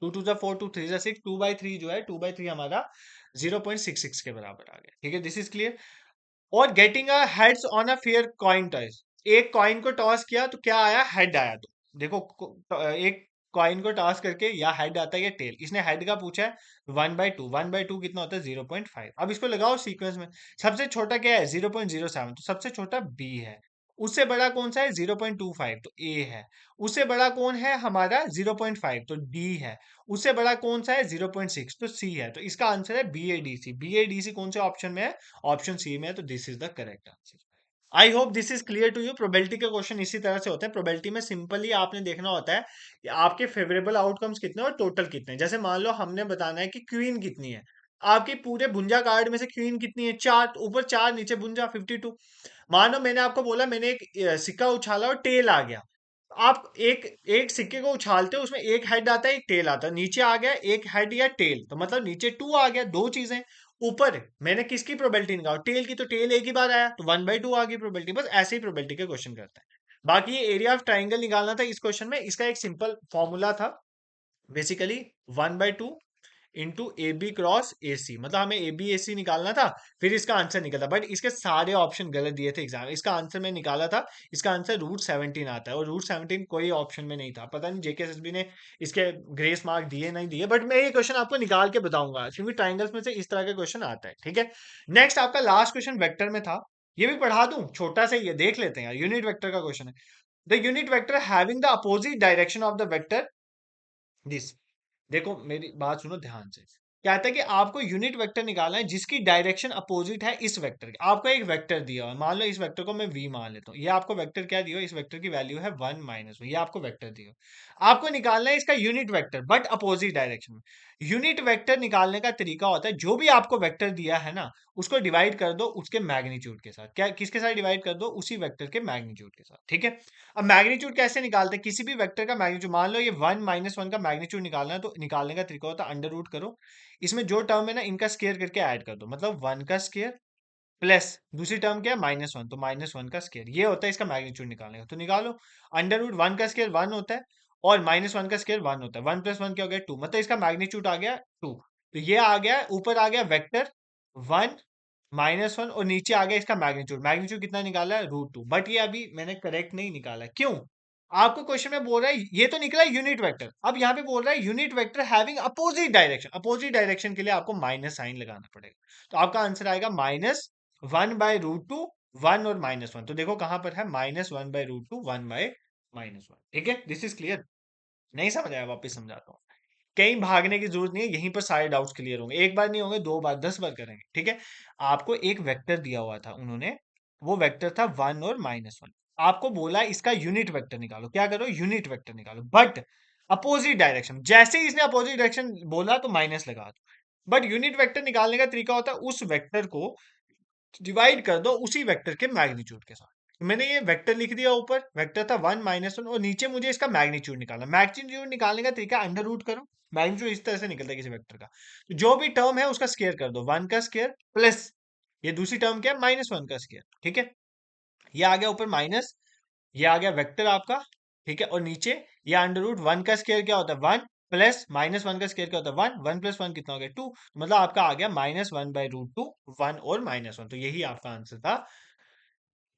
2 2 जा 4, 2 3 जा 6, 2/3 जो है 2/3 हमारा 0.66 के बराबर आ गया, ठीक है, दिस इज क्लियर। और getting a heads on a fair coin toss, एक कॉइन को टॉस किया तो क्या आया, हेड आया, तो देखो एक कॉइन को टॉस करके या हेड आता है या टेल, इसने हेड का पूछा है, 1/2, 1/2 कितना होता है 0.5, अब इसको लगाओ सीक्वेंस में, सबसे छोटा क्या है 0.07, तो सबसे छोटा बी है, उससे बड़ा कौन सा है 0.25, तो ए है, उससे बड़ा कौन है हमारा 0.5, तो डी है, उससे बड़ा कौन सा है 0.6, तो सी है, तो इसका आंसर है B A D C, B A D C कौन से ऑप्शन में है, ऑप्शन सी में है, तो this is the correct answer. I hope this is clear to you. Probability के क्वेश्चन इसी तरह से होते हैं, प्रोबेबिलिटी में सिंपली आपने देखना होता है कि आपके फेवरेबल आउटकम्स कितने हैं और टोटल कितने हैं। जैसे मान लो हमने बताना है कि क्वीन कितनी है, आपके पूरे भुंजा कार्ड में से क्वीन कितनी है, चार, तो ऊपर चार नीचे भुंजा 52। मानो मैंने आपको बोला मैंने एक सिक्का उछाला और टेल आ गया, आप एक एक सिक्के को उछालते हो उसमें एक हेड आता है एक टेल आता है, नीचे आ गया एक हेड या टेल, तो मतलब नीचे टू आ गया, दो चीजें। ऊपर मैंने किसकी प्रोबेबिलिटी निकाली, टेल की, तो टेल एक ही बार आया तो 1/2 आ गई प्रोबेबिलिटी, बस ऐसे ही प्रोबेबिलिटी के क्वेश्चन करता है। बाकी ये एरिया ऑफ ट्राइंगल निकालना था इस क्वेश्चन में, इसका एक सिंपल फॉर्मूला था, basically 1/2 into A B cross A C, मतलब हमें ए बी ए सी निकालना था, फिर इसका आंसर निकला, बट इसके सारे ऑप्शन गलत दिए थे एग्जाम में, इसका आंसर मैं निकाला था, इसका आंसर √17 आता है, और √17 कोई ऑप्शन में नहीं था, पता नहीं जेकेएसएसबी ने इसके ग्रेस मार्क दिए नहीं दिए, बट मैं ये क्वेश्चन आपको निकाल के बताऊंगा क्योंकि ट्राइंगल्स में से इस तरह के क्वेश्चन आता है, ठीक है। नेक्स्ट आपका लास्ट क्वेश्चन वेक्टर में था, ये भी पढ़ा दूं, छोटा सा ही है, देख लेते हैं यार, यूनिट वेक्टर का क्वेश्चन है। The unit vector having the opposite direction of the vector this, देखो मेरी बात सुनो ध्यान से, कहता है कि आपको यूनिट वेक्टर निकालना है जिसकी डायरेक्शन अपोजिट है इस वेक्टर के। आपको एक वेक्टर दिया हुआ है, मान लो इस वेक्टर को मैं v मान लेता हूँ, ये आपको वेक्टर क्या दिया हो, इस वेक्टर की वैल्यू है 1 - 1, ये आपको वेक्टर दिया हो। आपको निकालना है इसका unit vector but opposite direction में। यूनिट वेक्टर निकालने का तरीका होता है, जो भी आपको वेक्टर दिया है ना उसको डिवाइड कर दो उसके मैग्नीट्यूड के साथ, क्या किसके साथ डिवाइड कर दो, उसी वेक्टर के मैग्नीट्यूड के साथ, ठीक है। अब मैग्नीट्यूड कैसे निकालते हैं, किसी भी वेक्टर का मैग्नीट्यूड, मान लो ये 1 - 1 का मैग्नीट्यूड निकालना है, तो निकालने का तरीका होता है अंडर रूट करो, इसमें जो टर्म है ना इनका स्केयर करके ऐड कर दो, मतलब 1 का स्केयर प्लस दूसरी टर्म क्या है -1, तो -1 का स्केयर, ये होता है इसका मैग्नीट्यूड निकालने का, तो निकालो। अंडर रूट 1 का स्केयर 1 होता है और -1 का स्केयर 1 होता है, 1 + 1 क्या हो गया 2, मतलब इसका मैग्नीट्यूड आ गया 2, तो ये आ गया ऊपर आ गया वेक्टर 1 -1 और नीचे आ गया इसका मैग्नीट्यूड, मैग्नीट्यूड कितना निकाला है √2, बट ये अभी मैंने करेक्ट नहीं निकाला, क्यों, आपको क्वेश्चन में बोल रहा है ये तो निकला यूनिट वेक्टर, अब यहाँ पे बोल रहा है unit vector having opposite direction, opposite direction के लिए आपको माइनस साइन लगाना पड़ेगा, तो आपका आंसर आएगा -1/√2, 1 और -1, तो देखो कहां पर है -1/√2, 1/-1, ठीक है, दिस इज क्लियर। नहीं समझ आया वापस समझाता हूँ, कहीं भागने की जरूरत नहीं है, यहीं पर सारे डाउट्स क्लियर होंगे, एक बार नहीं होंगे, दो बार 10 बार करेंगे, ठीक है। आपको एक वेक्टर दिया हुआ था उन्होंने, वो वेक्टर था 1 और -1, आपको बोला इसका यूनिट वेक्टर निकालो, क्या करो यूनिट वेक्टर निकालो, बट अपोजिट डायरेक्शन, जैसे ही इसने अपोजिट डायरेक्शन बोला तो माइनस लगा दो, बट यूनिट वेक्टर निकालने का तरीका होता है उस वेक्टर को डिवाइड कर दो उसी वेक्टर के मैग्नीट्यूड के साथ, मैंने ये वेक्टर लिख दिया, ऊपर वेक्टर था 1 - 1 और नीचे मुझे इसका मैग्नीट्यूड निकालना। मैग्नीट्यूड निकालने का तरीका अंडर रूट करो। मैग्नीट्यूड इस तरह से निकलता है किसी वेक्टर का। तो जो भी टर्म है उसका स्केयर कर दो, 1 का स्केयर प्लस ये दूसरी टर्म क्या है, -1 का स्केयर। ठीक है, ये आ गया ऊपर माइनस, ये आ गया वेक्टर आपका। ठीक है, और नीचे ये अंडर रूट 1 का स्केयर क्या होता है 1 प्लस -1 का स्केयर क्या होता है 1, 1 + 1 कितना हो गया 2, मतलब आपका आ गया -1/√2, 1 और -1, तो यही आपका आंसर था।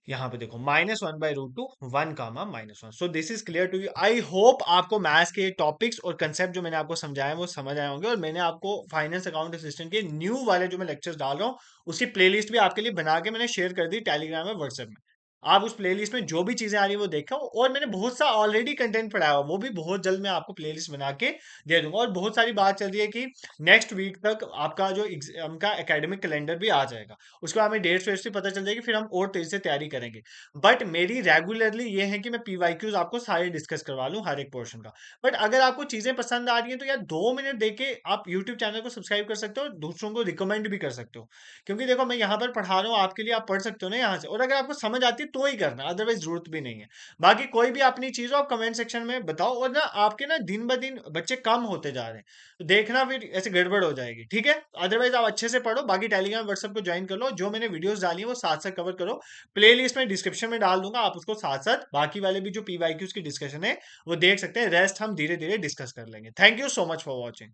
यहाँ पे देखो -1/√2, 1 comma -1। So this is clear to you. I hope आपको मैथ्स के टॉपिक्स और कंसेप्ट जो मैंने आपको समझाया वो समझ आए होंगे, और मैंने आपको फाइनेंस अकाउंट असिस्टेंट के न्यू वाले जो मैं लेक्चर्स डाल रहा हूँ उसकी प्लेलिस्ट भी आपके लिए बना के मैंने शेयर कर दी टेलीग्राम में, व्हाट्सएप में। आप उस प्लेलिस्ट में जो भी चीजें आ रही है वो देखो, और मैंने बहुत सा ऑलरेडी कंटेंट पढ़ाया हुआ, वो भी बहुत जल्द मैं आपको प्लेलिस्ट बना के दे दूंगा। और बहुत सारी बात चल रही है कि नेक्स्ट वीक तक आपका जो एग्जाम का एकेडमिक कैलेंडर भी आ जाएगा, उसके बाद हमें डेट्स वेट्स भी पता चल जाएगी, फिर हम और तेजी से तैयारी करेंगे। बट मेरी रेगुलरली ये है कि मैं पीवाईक्यूज आपको सारे डिस्कस करवा लूं हर एक पोर्शन का। बट अगर आपको चीजें पसंद आ रही हैं तो यार 2 मिनट देके आप यूट्यूब चैनल को सब्सक्राइब कर सकते हो और दूसरों को रिकमेंड भी कर सकते हो। क्योंकि देखो मैं यहाँ पर पढ़ा रहा हूँ आपके लिए, आप पढ़ सकते हो ना यहाँ से, और अगर आपको समझ आती है तो ही करना, अदरवाइज जरूरत भी नहीं है। बाकी कोई भी अपनी चीज हो आप कमेंट सेक्शन में बताओ, और ना आपके ना दिन ब दिन बच्चे कम होते जा रहे हैं, तो देखना फिर ऐसे गड़बड़ हो जाएगी। ठीक है, अदरवाइज आप अच्छे से पढ़ो, बाकी टेलीग्राम व्हाट्सएप को ज्वाइन कर लो, जो मैंने वीडियोस डाली है वो साथ साथ कवर करो। प्ले लिस्ट में डिस्क्रिप्शन में डाल दूंगा, आप उसको साथ साथ बाकी वाले भी जो पीवाईक्यूज की डिस्कशन है वो देख सकते हैं, रेस्ट हम धीरे धीरे डिस्कस कर लेंगे। Thank you so much for watching.